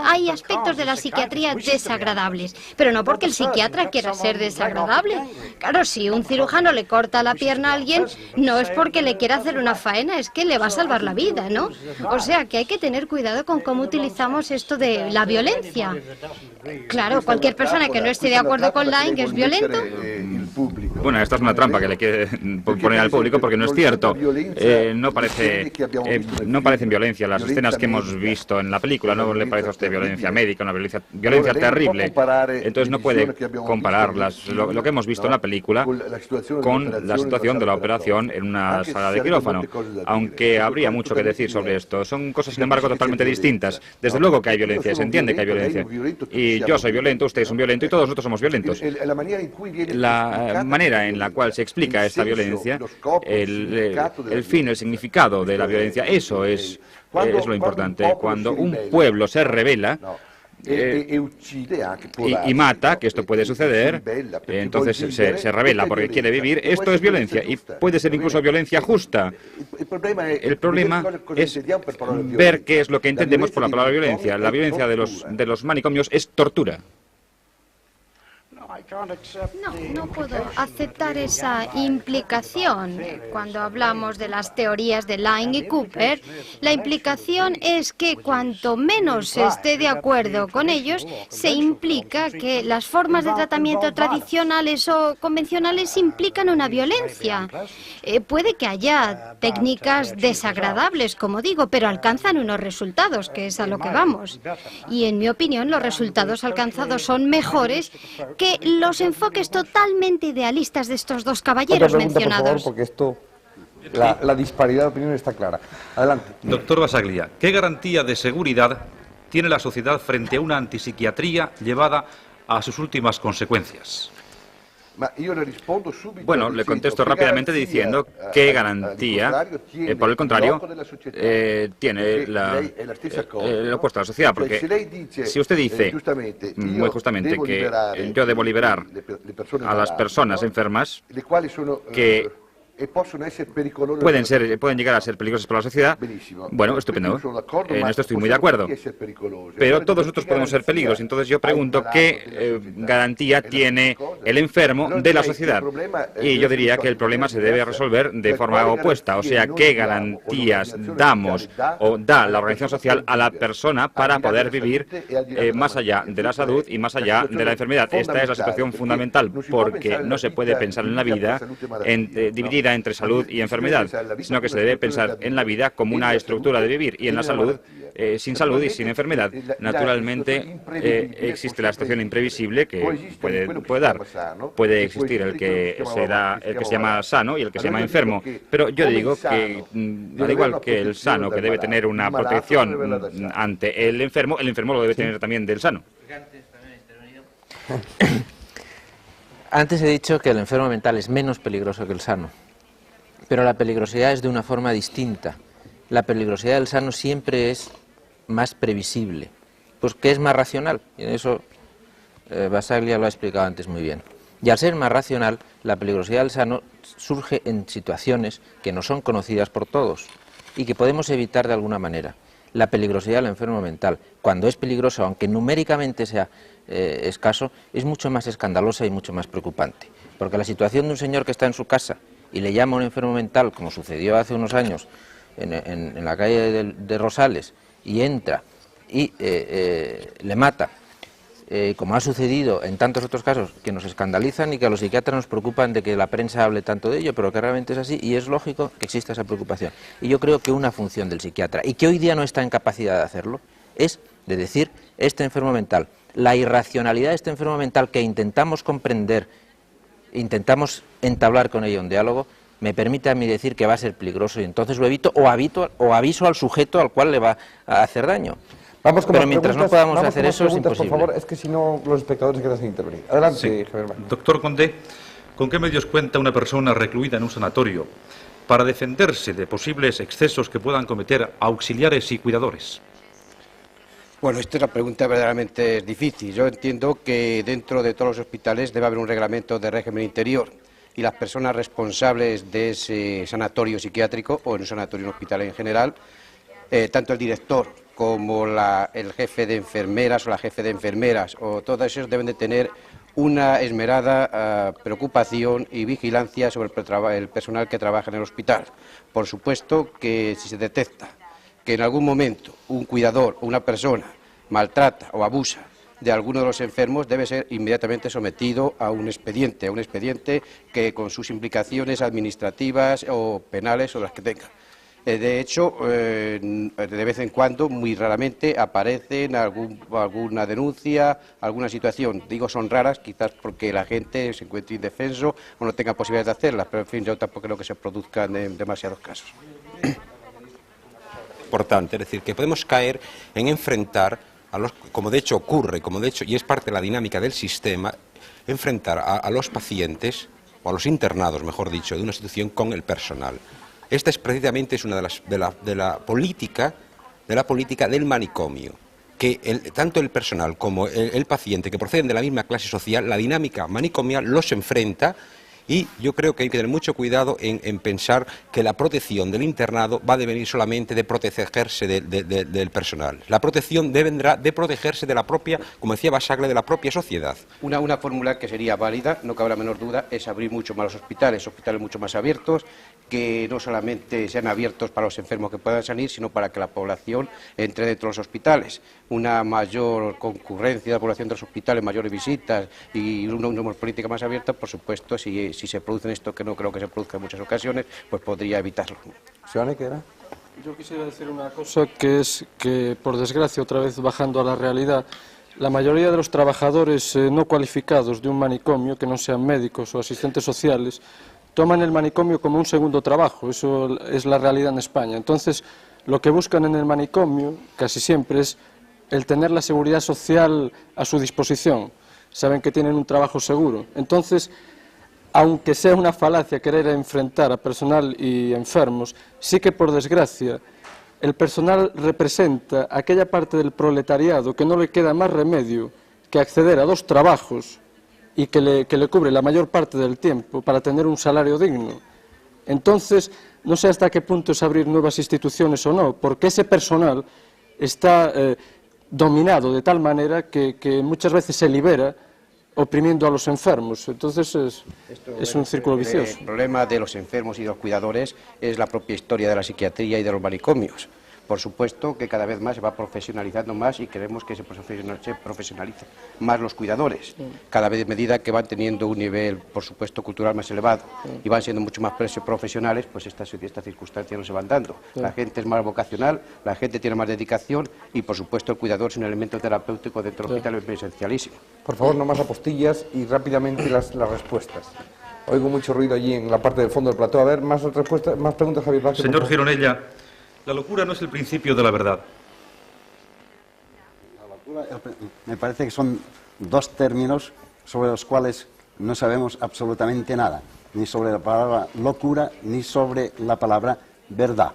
Hay aspectos de la psiquiatría desagradables, pero no porque el psiquiatra quiera ser desagradable. Claro, si un cirujano le corta la pierna a alguien, no es porque le quiera hacer una faena, es que le va a salvar la vida, ¿no? O sea, que hay que tener cuidado con cómo utilizamos esto de la violencia. Claro, cualquier persona que no esté de acuerdo con Laing es violento. Bueno, esta es una trampa que le quiere poner al público porque no es cierto. No parecen violencia las escenas que hemos visto en la película. No le parece a usted violencia médica, una violencia terrible. Entonces no puede comparar lo que hemos visto en la película con la situación de la operación en una sala de quirófano. Aunque habría mucho que decir sobre esto. Son cosas, sin embargo, totalmente distintas. Desde luego que hay violencia, se entiende que hay violencia. Y yo soy violento, usted es un violento y todos nosotros somos violentos. La manera en la cual se explica esta violencia, el fin, el significado de la violencia, eso es lo importante. Cuando un pueblo se rebela y mata, que esto puede suceder, entonces se rebela porque quiere vivir, esto es violencia y puede ser incluso violencia justa. El problema es ver qué es lo que entendemos por la palabra violencia. La violencia de los manicomios es tortura. No puedo aceptar esa implicación. Cuando hablamos de las teorías de Laing y Cooper, la implicación es que cuanto menos se esté de acuerdo con ellos, se implica que las formas de tratamiento tradicionales o convencionales implican una violencia. Puede que haya técnicas desagradables, como digo, pero alcanzan unos resultados, que es a lo que vamos. Y en mi opinión, los resultados alcanzados son mejores que los enfoques totalmente idealistas de estos dos caballeros mencionados. Por favor, porque la disparidad de opinión está clara. Adelante. Doctor Bassaglia, ¿qué garantía de seguridad tiene la sociedad frente a una antipsiquiatría llevada a sus últimas consecuencias? Bueno, le contesto rápidamente diciendo qué garantía, por el contrario, tiene el opuesto a la sociedad, porque si usted dice, muy justamente, que yo debo liberar a las personas enfermas que pueden llegar a ser peligrosas para la sociedad, bueno, estupendo. En esto estoy muy de acuerdo. Pero todos nosotros podemos ser peligros. Entonces yo pregunto qué garantía tiene el enfermo de la sociedad. Y yo diría que el problema se debe resolver de forma opuesta. O sea, qué garantías damos o da la organización social a la persona para poder vivir más allá de la salud y más allá de la enfermedad. Esta es la situación fundamental, porque no se puede pensar en la vida dividida entre salud y enfermedad, sino que se debe pensar en la vida como una estructura de vivir, y en la salud, sin salud y sin enfermedad. Naturalmente existe la situación imprevisible que puede dar. Puede existir el que se llama sano y el que se llama enfermo, pero yo digo que al igual que el sano, que debe tener una protección ante el enfermo lo debe tener también del sano. Antes he dicho que el enfermo mental es menos peligroso que el sano, pero la peligrosidad es de una forma distinta. La peligrosidad del sano siempre es más previsible, pues que es más racional, y en eso Bassaglia lo ha explicado antes muy bien. Y al ser más racional, la peligrosidad del sano surge en situaciones que no son conocidas por todos y que podemos evitar de alguna manera. La peligrosidad del enfermo mental, cuando es peligroso, aunque numéricamente sea escaso, es mucho más escandalosa y mucho más preocupante. Porque la situación de un señor que está en su casa y le llama a un enfermo mental, como sucedió hace unos años en la calle de Rosales, y entra y le mata, como ha sucedido en tantos otros casos que nos escandalizan y que a los psiquiatras nos preocupan de que la prensa hable tanto de ello, pero que realmente es así y es lógico que exista esa preocupación. Y yo creo que una función del psiquiatra, y que hoy día no está en capacidad de hacerlo, es de decir, este enfermo mental, la irracionalidad de este enfermo mental que intentamos comprender, intentamos entablar con ello un diálogo, me permite a mí decir que va a ser peligroso y entonces lo evito o aviso al sujeto al cual le va a hacer daño. Vamos con Pero mientras no podamos hacer eso, es imposible. Por favor, es que si no, los espectadores quedan sin intervenir. Adelante, Sí. Javier Vázquez. Doctor Condé, ¿con qué medios cuenta una persona recluida en un sanatorio para defenderse de posibles excesos que puedan cometer auxiliares y cuidadores? Bueno, esta es una pregunta verdaderamente difícil. Yo entiendo que dentro de todos los hospitales debe haber un reglamento de régimen interior y las personas responsables de ese sanatorio psiquiátrico o en un sanatorio en un hospital en general, tanto el director como el jefe de enfermeras o la jefe de enfermeras o todos esos deben de tener una esmerada preocupación y vigilancia sobre el personal que trabaja en el hospital. Por supuesto que si se detecta que en algún momento un cuidador o una persona maltrata o abusa de alguno de los enfermos, debe ser inmediatamente sometido a un expediente que con sus implicaciones administrativas o penales o las que tenga. De hecho, de vez en cuando, muy raramente, aparecen alguna denuncia, alguna situación. Digo, son raras, quizás porque la gente se encuentre indefenso o no tenga posibilidades de hacerlas, pero en fin, yo tampoco creo que se produzcan en demasiados casos. Importante, es decir, que podemos caer en enfrentar, como de hecho ocurre, y es parte de la dinámica del sistema, enfrentar a los pacientes, o a los internados, mejor dicho, de una institución con el personal. Esta es precisamente una de la política del manicomio, que tanto el personal como el paciente, que proceden de la misma clase social, la dinámica manicomial los enfrenta. Y yo creo que hay que tener mucho cuidado en pensar que la protección del internado va a devenir solamente de protegerse del personal. La protección vendrá de protegerse de la propia, como decía Basagle, de la propia sociedad. Una fórmula que sería válida, no cabe la menor duda, es abrir mucho más los hospitales mucho más abiertos, que no solamente sean abiertos para los enfermos que puedan salir, sino para que la población entre dentro de los hospitales. Una mayor concurrencia de la población de los hospitales, mayores visitas y una política más abierta, por supuesto, si se producen esto, que no creo que se produzca en muchas ocasiones, pues podría evitarlo. ¿Seane, qué era? Yo quisiera decir una cosa, que es que, por desgracia, otra vez bajando a la realidad, la mayoría de los trabajadores no cualificados de un manicomio, que no sean médicos o asistentes sociales, toman el manicomio como un segundo trabajo. Eso es la realidad en España. Entonces, lo que buscan en el manicomio, casi siempre, es el tener la seguridad social a su disposición. Saben que tienen un trabajo seguro. Entonces, aunque sea una falacia querer enfrentar a personal y enfermos, sí que, por desgracia, el personal representa aquella parte del proletariado que no le queda más remedio que acceder a dos trabajos y que le cubre la mayor parte del tiempo para tener un salario digno. Entonces, no sé hasta qué punto es abrir nuevas instituciones o no, porque ese personal está dominado de tal manera que muchas veces se libera oprimiendo a los enfermos. Entonces es un círculo vicioso. El problema de los enfermos y de los cuidadores es la propia historia de la psiquiatría y de los manicomios. Por supuesto que cada vez más se va profesionalizando más y queremos que se profesionalicen más los cuidadores, cada vez a medida que van teniendo un nivel, por supuesto, cultural más elevado y van siendo mucho más profesionales, pues estas circunstancias no se van dando. La gente es más vocacional, la gente tiene más dedicación y, por supuesto, el cuidador es un elemento terapéutico dentro del hospital esencialísimo. Por favor, no más apostillas y rápidamente las respuestas. Oigo mucho ruido allí en la parte del fondo del plató. A ver, más respuestas, más preguntas, Javier Vázquez. Señor Gironella, la locura no es el principio de la verdad. La locura, me parece que son dos términos sobre los cuales no sabemos absolutamente nada, ni sobre la palabra locura, ni sobre la palabra verdad.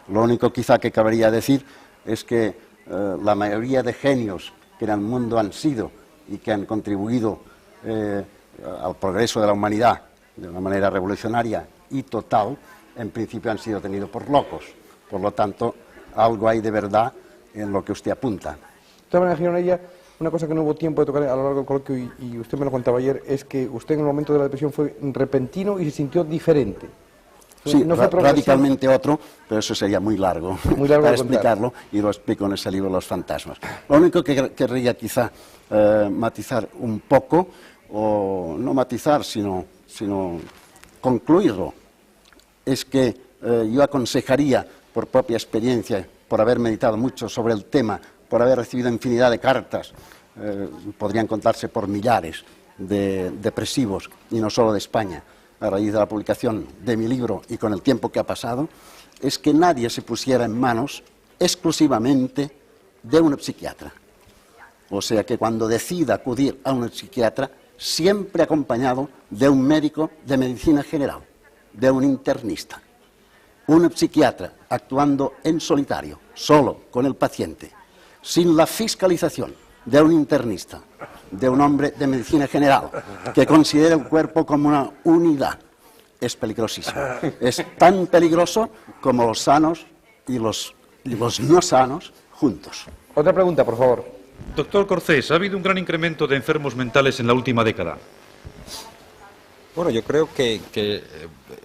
Lo único quizá que cabría decir es que la mayoría de genios que en el mundo han sido y que han contribuido al progreso de la humanidad de una manera revolucionaria y total, en principio han sido tenidos por locos. Por lo tanto, algo hay de verdad en lo que usted apunta. De todas maneras, Gironella, una cosa que no hubo tiempo de tocar a lo largo del coloquio y usted me lo contaba ayer, es que usted en el momento de la depresión fue repentino y se sintió diferente. Sí, no fue radicalmente otro, pero eso sería muy largo para explicarlo, y lo explico en ese libro Los fantasmas. Lo único que querría quizá matizar un poco, o no matizar, sino concluirlo, es que yo aconsejaría, por propia experiencia, por haber meditado mucho sobre el tema, por haber recibido infinidad de cartas, podrían contarse por millares de depresivos, y no solo de España, a raíz de la publicación de mi libro y con el tiempo que ha pasado, es que nadie se pusiera en manos exclusivamente de un psiquiatra. O sea que cuando decida acudir a un psiquiatra, siempre acompañado de un médico de medicina general, de un internista. Un psiquiatra actuando en solitario, solo con el paciente, sin la fiscalización de un internista, de un hombre de medicina general, que considera el cuerpo como una unidad, es peligrosísimo. Es tan peligroso como los sanos y los no sanos juntos. Otra pregunta, por favor. Doctor Corcés, ¿ha habido un gran incremento de enfermos mentales en la última década? Bueno, yo creo que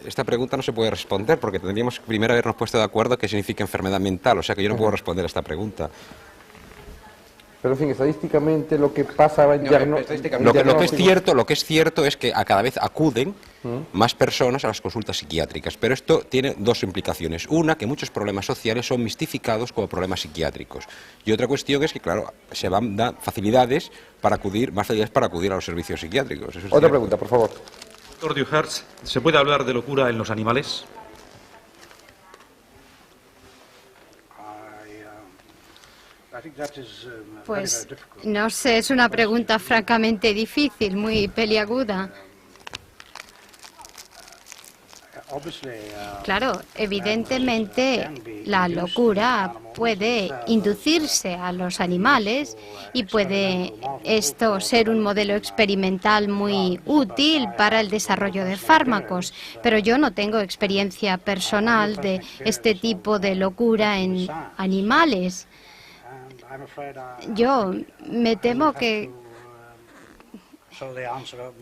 esta pregunta no se puede responder porque tendríamos que primero habernos puesto de acuerdo qué significa enfermedad mental, o sea que yo no puedo responder a esta pregunta. Pero, en fin, estadísticamente lo que pasa... Lo que es cierto es que a cada vez acuden más personas a las consultas psiquiátricas, pero esto tiene dos implicaciones. Una, que muchos problemas sociales son mistificados como problemas psiquiátricos. Y otra cuestión es que, claro, se van a dar facilidades para acudir a los servicios psiquiátricos. Eso es Otra cierto. pregunta, por favor. Doctor Duhartz, ¿se puede hablar de locura en los animales? Pues no sé, es una pregunta francamente difícil, muy peliaguda. Claro, evidentemente la locura puede inducirse a los animales y puede esto ser un modelo experimental muy útil para el desarrollo de fármacos, pero yo no tengo experiencia personal de este tipo de locura en animales. Yo me temo que...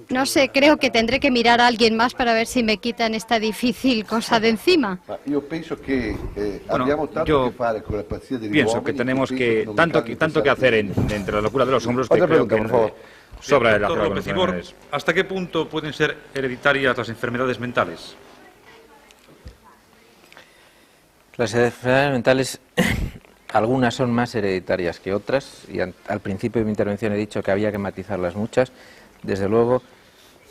No sé, creo que tendré que mirar a alguien más para ver si me quitan esta difícil cosa de encima. Yo pienso que tenemos tanto que hacer entre la locura de los hombros que creo que sobra el hacer López Ibor, ¿hasta qué punto pueden ser hereditarias las enfermedades mentales? Las enfermedades mentales, algunas son más hereditarias que otras, y al principio de mi intervención he dicho que había que matizarlas muchas. Desde luego,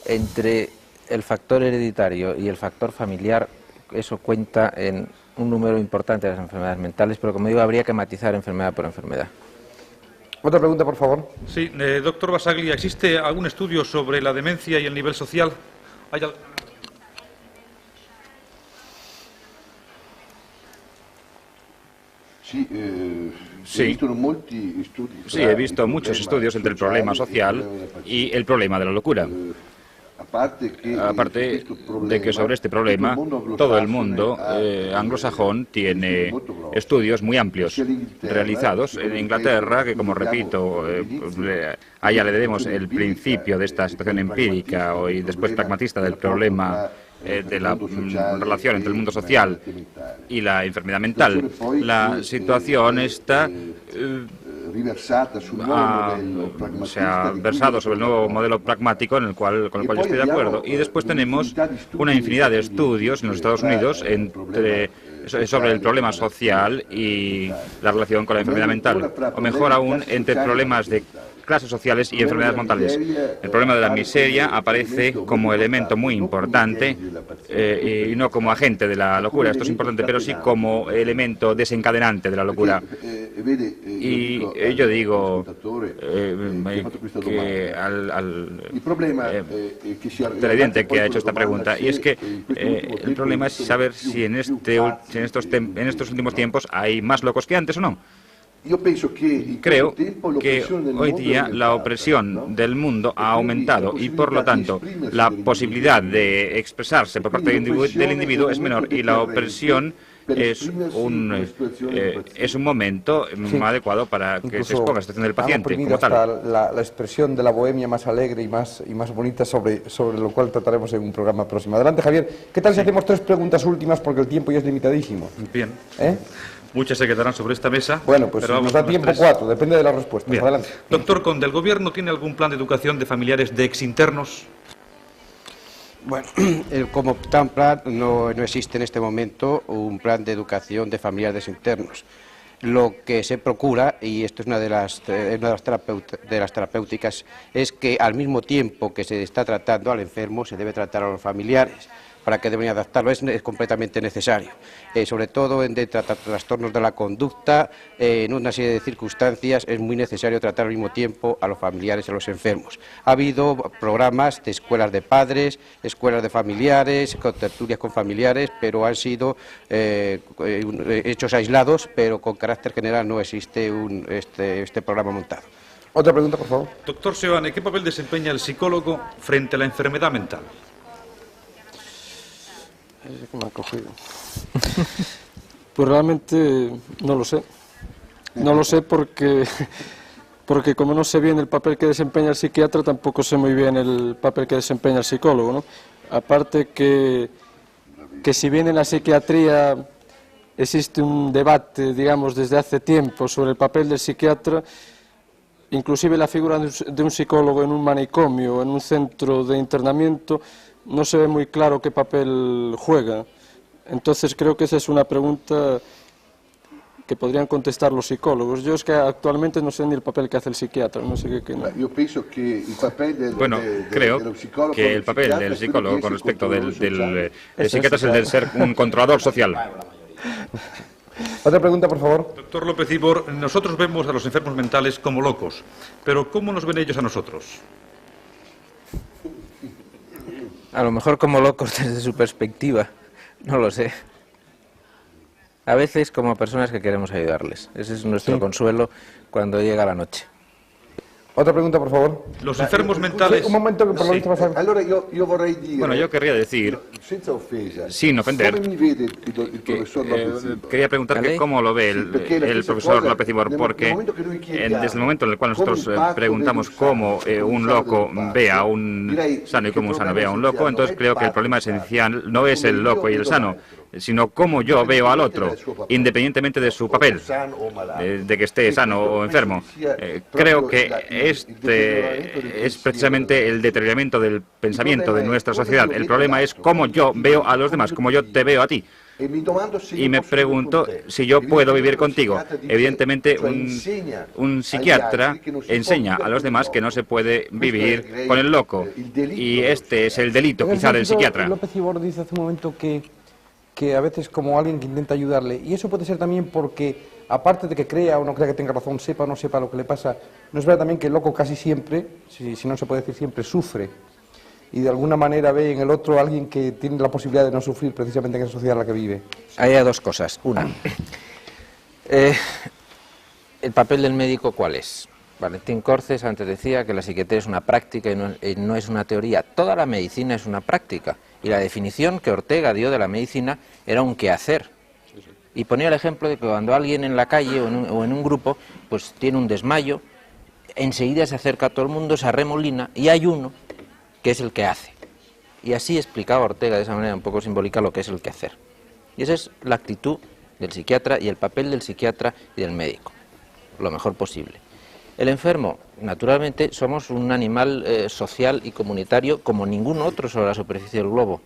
entre el factor hereditario y el factor familiar, eso cuenta en un número importante de las enfermedades mentales, pero como digo, habría que matizar enfermedad por enfermedad. Otra pregunta, por favor. Sí, doctor Bassaglia, ¿existe algún estudio sobre la demencia y el nivel social? Sí, he visto muchos estudios entre el problema social y el problema de la locura. Aparte de que sobre este problema todo el mundo anglosajón tiene estudios muy amplios realizados en Inglaterra, que como repito, allá le debemos el principio de esta situación empírica y después pragmatista del problema de la relación entre el mundo social y la enfermedad mental. La situación está se ha versado sobre el nuevo modelo pragmático con el cual yo estoy de acuerdo. Y después tenemos una infinidad de estudios en los Estados Unidos sobre el problema social y la relación con la enfermedad mental, o mejor aún, entre problemas de clases sociales y enfermedades mentales. El problema de la miseria aparece como elemento muy importante y no como agente de la locura, esto es importante, pero sí como elemento desencadenante de la locura. Y yo digo que al televidente que ha hecho esta pregunta, y es que el problema es saber si en estos últimos tiempos hay más locos que antes o no. Creo que hoy día la opresión del mundo ha aumentado y, por lo tanto, la posibilidad de expresarse por parte del individuo es menor, y la opresión es un momento adecuado para que se exponga la situación del paciente como tal. La expresión de la bohemia más alegre y más bonita, sobre lo cual trataremos en un programa próximo. Adelante, Javier. ¿Qué tal si hacemos 3 preguntas últimas, porque el tiempo ya es limitadísimo? Bien. Muchas se quedarán sobre esta mesa. Bueno, pues pero nos da tiempo 4, depende de las respuestas. Bien. Adelante. Doctor Conde, ¿el Gobierno tiene algún plan de educación de familiares de exinternos? Bueno, como tal plan no existe en este momento un plan de educación de familiares internos. Lo que se procura, y esto es una de las terapéuticas, es que al mismo tiempo que se está tratando al enfermo se debe tratar a los familiares. para que deben adaptarlo, es completamente necesario. Sobre todo en trastornos de la conducta, en una serie de circunstancias es muy necesario tratar al mismo tiempo a los familiares y a los enfermos. Ha habido programas de escuelas de padres, escuelas de familiares, con tertulias con familiares, pero han sido hechos aislados, pero con carácter general no existe este programa montado. Otra pregunta, por favor. Doctor Seoane, ¿qué papel desempeña el psicólogo frente a la enfermedad mental? Me ha cogido. Pues realmente no lo sé. No lo sé porque como no sé bien el papel que desempeña el psiquiatra, tampoco sé muy bien el papel que desempeña el psicólogo, ¿no? Aparte que si bien en la psiquiatría existe un debate, digamos, desde hace tiempo sobre el papel del psiquiatra, inclusive la figura de un psicólogo en un manicomio, en un centro de internamiento, no se ve muy claro qué papel juega. Entonces creo que esa es una pregunta que podrían contestar los psicólogos. Yo es que actualmente no sé ni el papel que hace el psiquiatra, no sé qué. Bueno, creo que el papel del psicólogo con respecto del psiquiatra es el de ser un controlador social. Otra pregunta, por favor. Doctor López Ibor, nosotros vemos a los enfermos mentales como locos, pero ¿cómo nos ven ellos a nosotros? A lo mejor como locos desde su perspectiva, no lo sé. A veces como personas que queremos ayudarles. Ese es nuestro consuelo cuando llega la noche. Otra pregunta, por favor. Los enfermos mentales... Un momento, que por lo visto va a ser... Bueno, yo querría decir, sin ofender, quería preguntar que cómo lo ve el profesor López Ibor, porque desde el momento en el cual nosotros preguntamos cómo un loco ve a un sano y cómo un sano ve a un loco, entonces creo que el problema esencial no es el loco y el sano, sino cómo yo veo al otro, independientemente de su papel, de que esté sano o enfermo. Creo que este es precisamente el deterioramiento del pensamiento de nuestra sociedad. El problema es cómo yo veo a los demás, cómo yo te veo a ti. Y me pregunto si yo puedo vivir contigo. Evidentemente, un psiquiatra enseña a los demás que no se puede vivir con el loco. Y este es el delito, quizá, del psiquiatra. López Ibor dice hace un momento que a veces como alguien que intenta ayudarle, y eso puede ser también porque, aparte de que crea o no crea que tenga razón, sepa o no sepa lo que le pasa, no es verdad también que el loco casi siempre, si no se puede decir siempre, sufre, y de alguna manera ve en el otro a alguien que tiene la posibilidad de no sufrir precisamente en esa sociedad en la que vive. Hay dos cosas. Una, ¿el papel del médico cuál es? Valentín Corces antes decía que la psiquiatría es una práctica y no es una teoría. Toda la medicina es una práctica. Y la definición que Ortega dio de la medicina era un quehacer. Y ponía el ejemplo de que cuando alguien en la calle o en un grupo pues tiene un desmayo, enseguida se acerca a todo el mundo, se arremolina y hay uno que es el que hace. Y así explicaba Ortega de esa manera un poco simbólica lo que es el quehacer. Y esa es la actitud del psiquiatra y el papel del psiquiatra y del médico, lo mejor posible. El enfermo, naturalmente, somos un animal social y comunitario como ningún otro sobre la superficie del globo.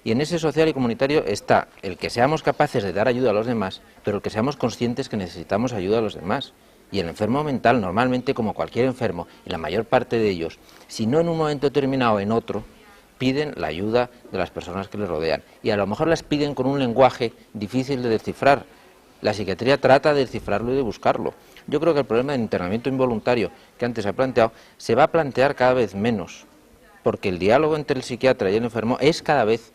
Y en ese social y comunitario está el que seamos capaces de dar ayuda a los demás, pero el que seamos conscientes que necesitamos ayuda a los demás. Y el enfermo mental, normalmente, como cualquier enfermo, y la mayor parte de ellos, si no en un momento determinado, en otro, piden la ayuda de las personas que les rodean. Y a lo mejor las piden con un lenguaje difícil de descifrar. La psiquiatría trata de descifrarlo y de buscarlo. Yo creo que el problema del internamiento involuntario que antes se ha planteado se va a plantear cada vez menos, porque el diálogo entre el psiquiatra y el enfermo es cada vez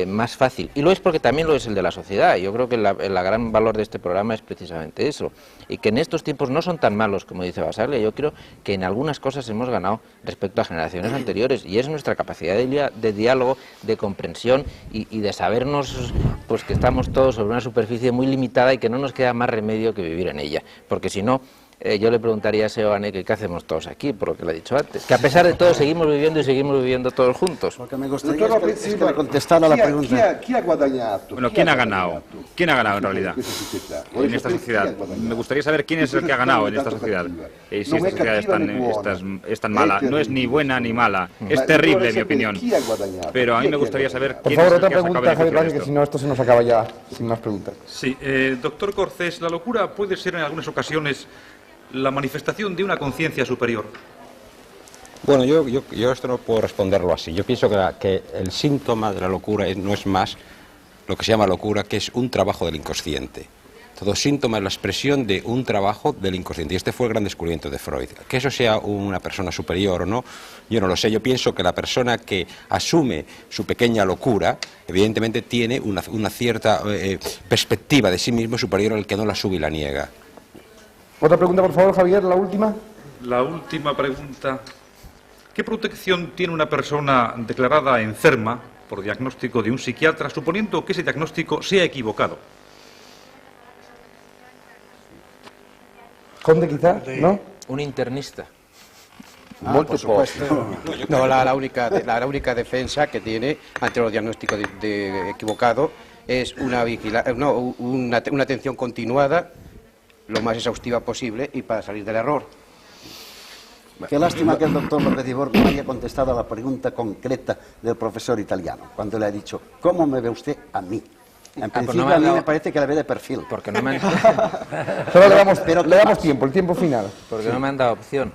más fácil. Y lo es porque también lo es el de la sociedad. Yo creo que el gran valor de este programa es precisamente eso. Y que en estos tiempos no son tan malos como dice Basaglia. Yo creo que en algunas cosas hemos ganado respecto a generaciones anteriores. Y es nuestra capacidad de diálogo, de comprensión y de sabernos pues que estamos todos sobre una superficie muy limitada y que no nos queda más remedio que vivir en ella. Porque si no, yo le preguntaría a Seoane que qué hacemos todos aquí, por lo que le he dicho antes. Que a pesar de todo seguimos viviendo y seguimos viviendo todos juntos. Porque me gustaría que le contestara la pregunta. Bueno, ¿quién ha ganado? ¿Quién ha ganado en realidad en esta sociedad? Me gustaría saber quién es el que ha ganado en esta sociedad. Si esta sociedad es tan mala. No es ni buena ni mala. Es terrible, en mi opinión. Pero a mí me gustaría saber quién es el que ha sacado beneficio de esto. Que si no, esto se nos acaba ya sin más preguntas. Sí, doctor Corces, la locura puede ser en algunas ocasiones la manifestación de una conciencia superior. Bueno, yo esto no puedo responderlo así. Yo pienso que el síntoma de la locura no es más lo que se llama locura, que es un trabajo del inconsciente. Todo síntoma es la expresión de un trabajo del inconsciente. Y este fue el gran descubrimiento de Freud. Que eso sea una persona superior o no, yo no lo sé. Yo pienso que la persona que asume su pequeña locura, evidentemente tiene una cierta perspectiva de sí mismo superior al que no la sube y la niega. Otra pregunta, por favor, Javier, la última. La última pregunta. ¿Qué protección tiene una persona declarada enferma por diagnóstico de un psiquiatra, suponiendo que ese diagnóstico sea equivocado? Conde, quizá, ¿no? Un internista. Por supuesto. No, la única defensa que tiene ante los diagnósticos de equivocado es una atención continuada, lo más exhaustiva posible, y para salir del error. Qué lástima que el doctor López Ibor no haya contestado a la pregunta concreta del profesor italiano, cuando le ha dicho, ¿cómo me ve usted a mí? En principio a mí me parece que la ve de perfil. Porque no me han... Solo le damos tiempo, el tiempo final. Porque no me han dado opción.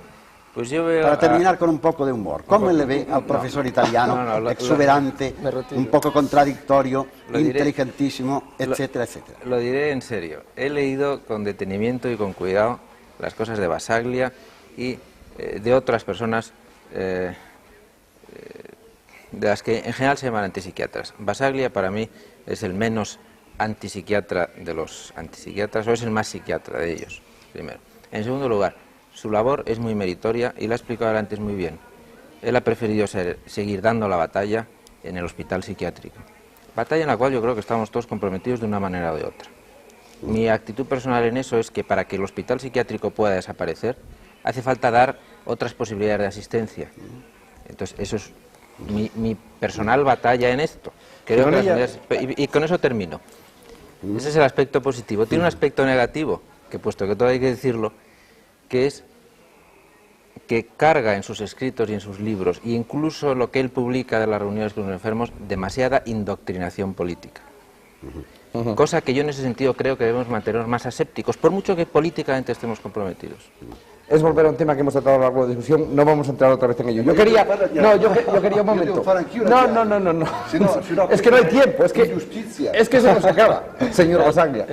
Pues yo veo para terminar con un poco de humor, ¿cómo le ve al profesor italiano, exuberante, un poco contradictorio, inteligentísimo, etcétera, etcétera? Lo diré en serio. He leído con detenimiento y con cuidado las cosas de Basaglia y de otras personas de las que en general se llaman antipsiquiatras. Basaglia para mí es el menos antipsiquiatra de los antipsiquiatras, o es el más psiquiatra de ellos, primero. En segundo lugar, su labor es muy meritoria y la ha explicado antes muy bien. Él ha preferido seguir dando la batalla en el hospital psiquiátrico. Batalla en la cual yo creo que estamos todos comprometidos de una manera o de otra. Mi actitud personal en eso es que para que el hospital psiquiátrico pueda desaparecer, hace falta dar otras posibilidades de asistencia. Entonces, eso es mi personal batalla en esto. Creo que y con eso termino. Ese es el aspecto positivo. Tiene un aspecto negativo, que puesto que todo hay que decirlo, que es que carga en sus escritos y en sus libros, e incluso lo que él publica de las reuniones con los enfermos, demasiada indoctrinación política. Cosa que yo en ese sentido creo que debemos mantenernos más asépticos, por mucho que políticamente estemos comprometidos. Es volver a un tema que hemos tratado a lo largo de la discusión, no vamos a entrar otra vez en ello. Yo quería un momento. No. Es que no hay tiempo, es que se nos acaba, señor Basaglia.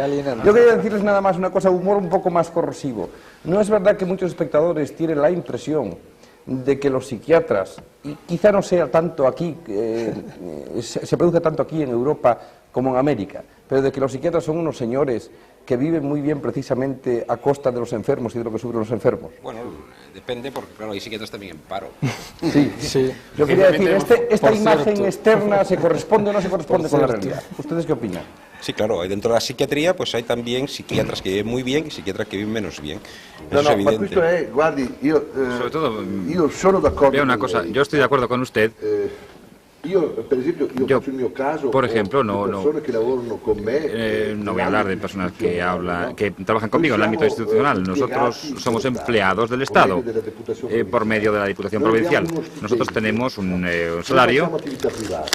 Yo quería decirles nada más una cosa, humor un poco más corrosivo. No es verdad que muchos espectadores tienen la impresión de que los psiquiatras, y quizá no sea tanto aquí, se produce tanto aquí en Europa como en América, pero de que los psiquiatras son unos señores que viven muy bien precisamente a costa de los enfermos y de lo que sufren los enfermos. Bueno, depende porque, claro, hay psiquiatras también en paro. Sí. Yo quería decir, ¿esta imagen externa se corresponde o no se corresponde con la realidad? ¿Ustedes qué opinan? Sí, claro, dentro de la psiquiatría pues hay también psiquiatras que viven muy bien y psiquiatras que viven menos bien. Eso es evidente. Sobre todo, veo una cosa, yo estoy de acuerdo con usted. Yo, por ejemplo, no voy a hablar de personas que trabajan conmigo en el ámbito institucional. Nosotros somos empleados del Estado por medio de la Diputación Provincial. Nosotros tenemos un salario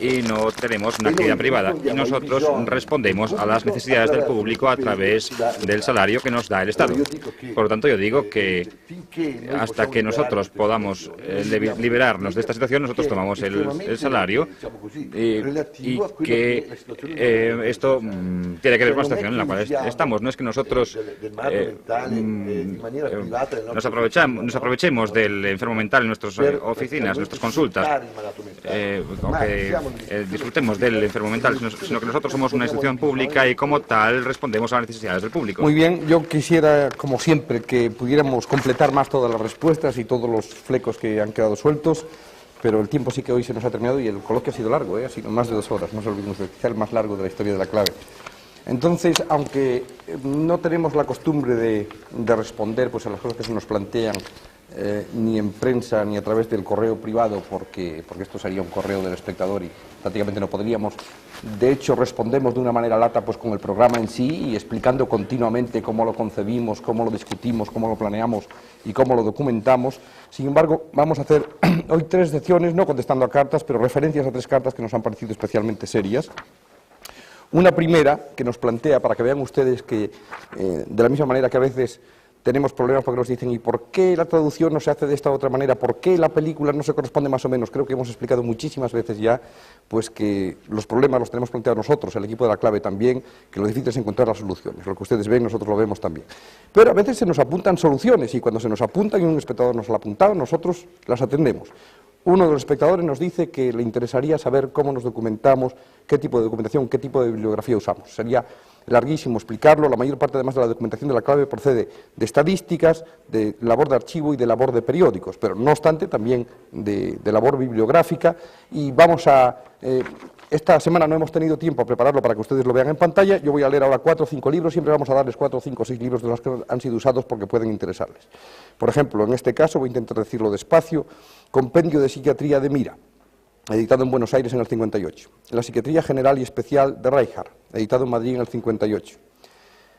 y no tenemos una actividad privada. Y nosotros respondemos a las necesidades del público a través del salario que nos da el Estado. Por lo tanto, yo digo que hasta que nosotros podamos liberarnos de esta situación, nosotros tomamos el salario. Y que esto tiene que ver con la situación en la cual estamos. No es que nosotros nos aprovechemos del enfermo mental en nuestras oficinas, nuestras consultas, o que disfrutemos del enfermo mental, sino que nosotros somos una institución pública y como tal respondemos a las necesidades del público. Muy bien, yo quisiera, como siempre, que pudiéramos completar más todas las respuestas y todos los flecos que han quedado sueltos. Pero el tiempo sí que hoy se nos ha terminado y el coloquio ha sido largo, ha sido más de 2 horas, no se olvidemos, quizá el más largo de la historia de la clave. Entonces, aunque no tenemos la costumbre de responder pues, a las cosas que se nos plantean, ni en prensa ni a través del correo privado, porque esto sería un correo del espectador y prácticamente no podríamos. De hecho, respondemos de una manera lata pues, con el programa en sí y explicando continuamente cómo lo concebimos, cómo lo discutimos, cómo lo planeamos y cómo lo documentamos. Sin embargo, vamos a hacer hoy 3 secciones, no contestando a cartas, pero referencias a 3 cartas que nos han parecido especialmente serias. Una primera que nos plantea, para que vean ustedes que de la misma manera que a veces tenemos problemas porque nos dicen ¿y por qué la traducción no se hace de esta otra manera? ¿Por qué la película no se corresponde más o menos? Creo que hemos explicado muchísimas veces ya pues que los problemas los tenemos planteados nosotros, el equipo de La Clave también, que lo difícil es encontrar las soluciones. Lo que ustedes ven, nosotros lo vemos también. Pero a veces se nos apuntan soluciones y cuando se nos apuntan y un espectador nos la ha apuntado, nosotros las atendemos. Uno de los espectadores nos dice que le interesaría saber cómo nos documentamos, qué tipo de documentación, qué tipo de bibliografía usamos. Sería larguísimo explicarlo, la mayor parte además de la documentación de La Clave procede de estadísticas, de labor de archivo y de labor de periódicos, pero no obstante también de labor bibliográfica y vamos a... esta semana no hemos tenido tiempo a prepararlo para que ustedes lo vean en pantalla, yo voy a leer ahora 4 o 5 libros, siempre vamos a darles 4 o 5 o 6 libros de los que han sido usados porque pueden interesarles. Por ejemplo, en este caso, voy a intentar decirlo despacio, Compendio de Psiquiatría de Mira, editado en Buenos Aires en el 58. La Psiquiatría General y Especial de Reichardt, editado en Madrid en el 58.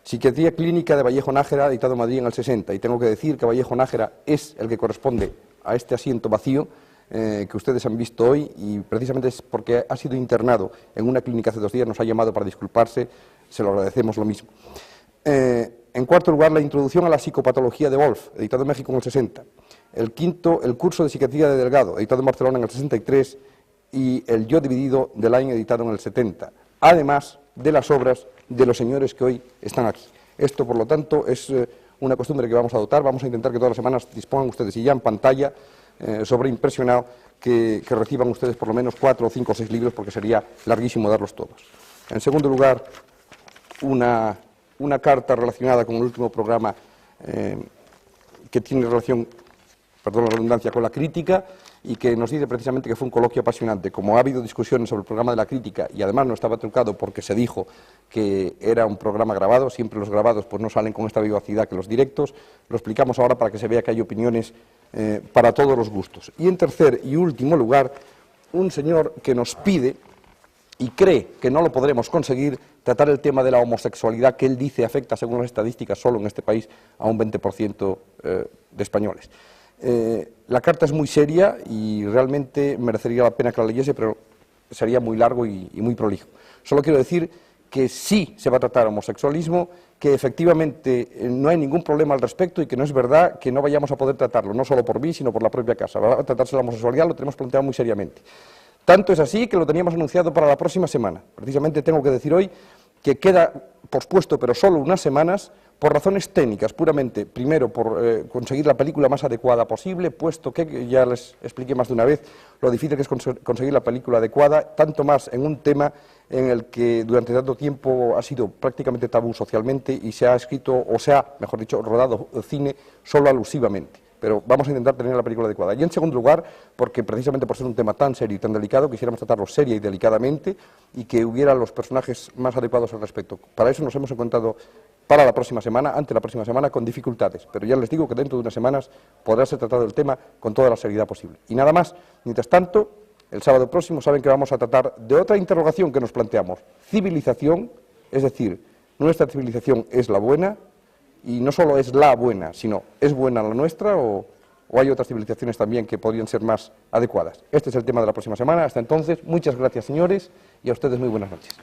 Psiquiatría Clínica de Vallejo Nájera, editado en Madrid en el 60. Y tengo que decir que Vallejo Nájera es el que corresponde a este asiento vacío que ustedes han visto hoy y precisamente es porque ha sido internado en una clínica hace 2 días, nos ha llamado para disculparse, se lo agradecemos lo mismo. En cuarto lugar, la Introducción a la Psicopatología de Wolf, editado en México en el 60. El quinto, el Curso de Psiquiatría de Delgado, editado en Barcelona en el 63, y el Yo Dividido de Laing, editado en el 70, además de las obras de los señores que hoy están aquí. Esto, por lo tanto, es una costumbre que vamos a adoptar, vamos a intentar que todas las semanas dispongan ustedes, y ya en pantalla, sobreimpresionado, que reciban ustedes por lo menos 4 o 5 o 6 libros, porque sería larguísimo darlos todos. En segundo lugar, una carta relacionada con el último programa que tiene relación, perdón la redundancia, con la crítica y que nos dice precisamente que fue un coloquio apasionante. Como ha habido discusiones sobre el programa de la crítica y además no estaba trucado porque se dijo que era un programa grabado, siempre los grabados pues no salen con esta vivacidad que los directos, lo explicamos ahora para que se vea que hay opiniones para todos los gustos. Y en tercer y último lugar, un señor que nos pide y cree que no lo podremos conseguir, tratar el tema de la homosexualidad que él dice afecta, según las estadísticas, solo en este país a un 20% de españoles. La carta es muy seria y realmente merecería la pena que la leyese, pero sería muy largo y muy prolijo. Solo quiero decir que sí se va a tratar homosexualismo, que efectivamente no hay ningún problema al respecto y que no es verdad que no vayamos a poder tratarlo, no solo por mí, sino por la propia casa. Va a tratarse la homosexualidad, lo tenemos planteado muy seriamente. Tanto es así que lo teníamos anunciado para la próxima semana. Precisamente tengo que decir hoy que queda pospuesto, pero solo unas semanas, por razones técnicas, puramente. Primero, por conseguir la película más adecuada posible, puesto que, ya les expliqué más de una vez, lo difícil que es conseguir la película adecuada, tanto más en un tema en el que durante tanto tiempo ha sido prácticamente tabú socialmente y se ha escrito, o se ha, mejor dicho, rodado cine solo alusivamente. Pero vamos a intentar tener la película adecuada. Y en segundo lugar, porque precisamente por ser un tema tan serio y tan delicado, quisiéramos tratarlo seria y delicadamente y que hubiera los personajes más adecuados al respecto. Para eso nos hemos encontrado para la próxima semana, ante la próxima semana, con dificultades. Pero ya les digo que dentro de unas semanas podrá ser tratado el tema con toda la seriedad posible. Y nada más, mientras tanto, el sábado próximo saben que vamos a tratar de otra interrogación que nos planteamos. Civilización, es decir, nuestra civilización es la buena, y no solo es la buena, sino ¿es buena la nuestra o hay otras civilizaciones también que podrían ser más adecuadas? Este es el tema de la próxima semana. Hasta entonces, muchas gracias, señores, y a ustedes muy buenas noches.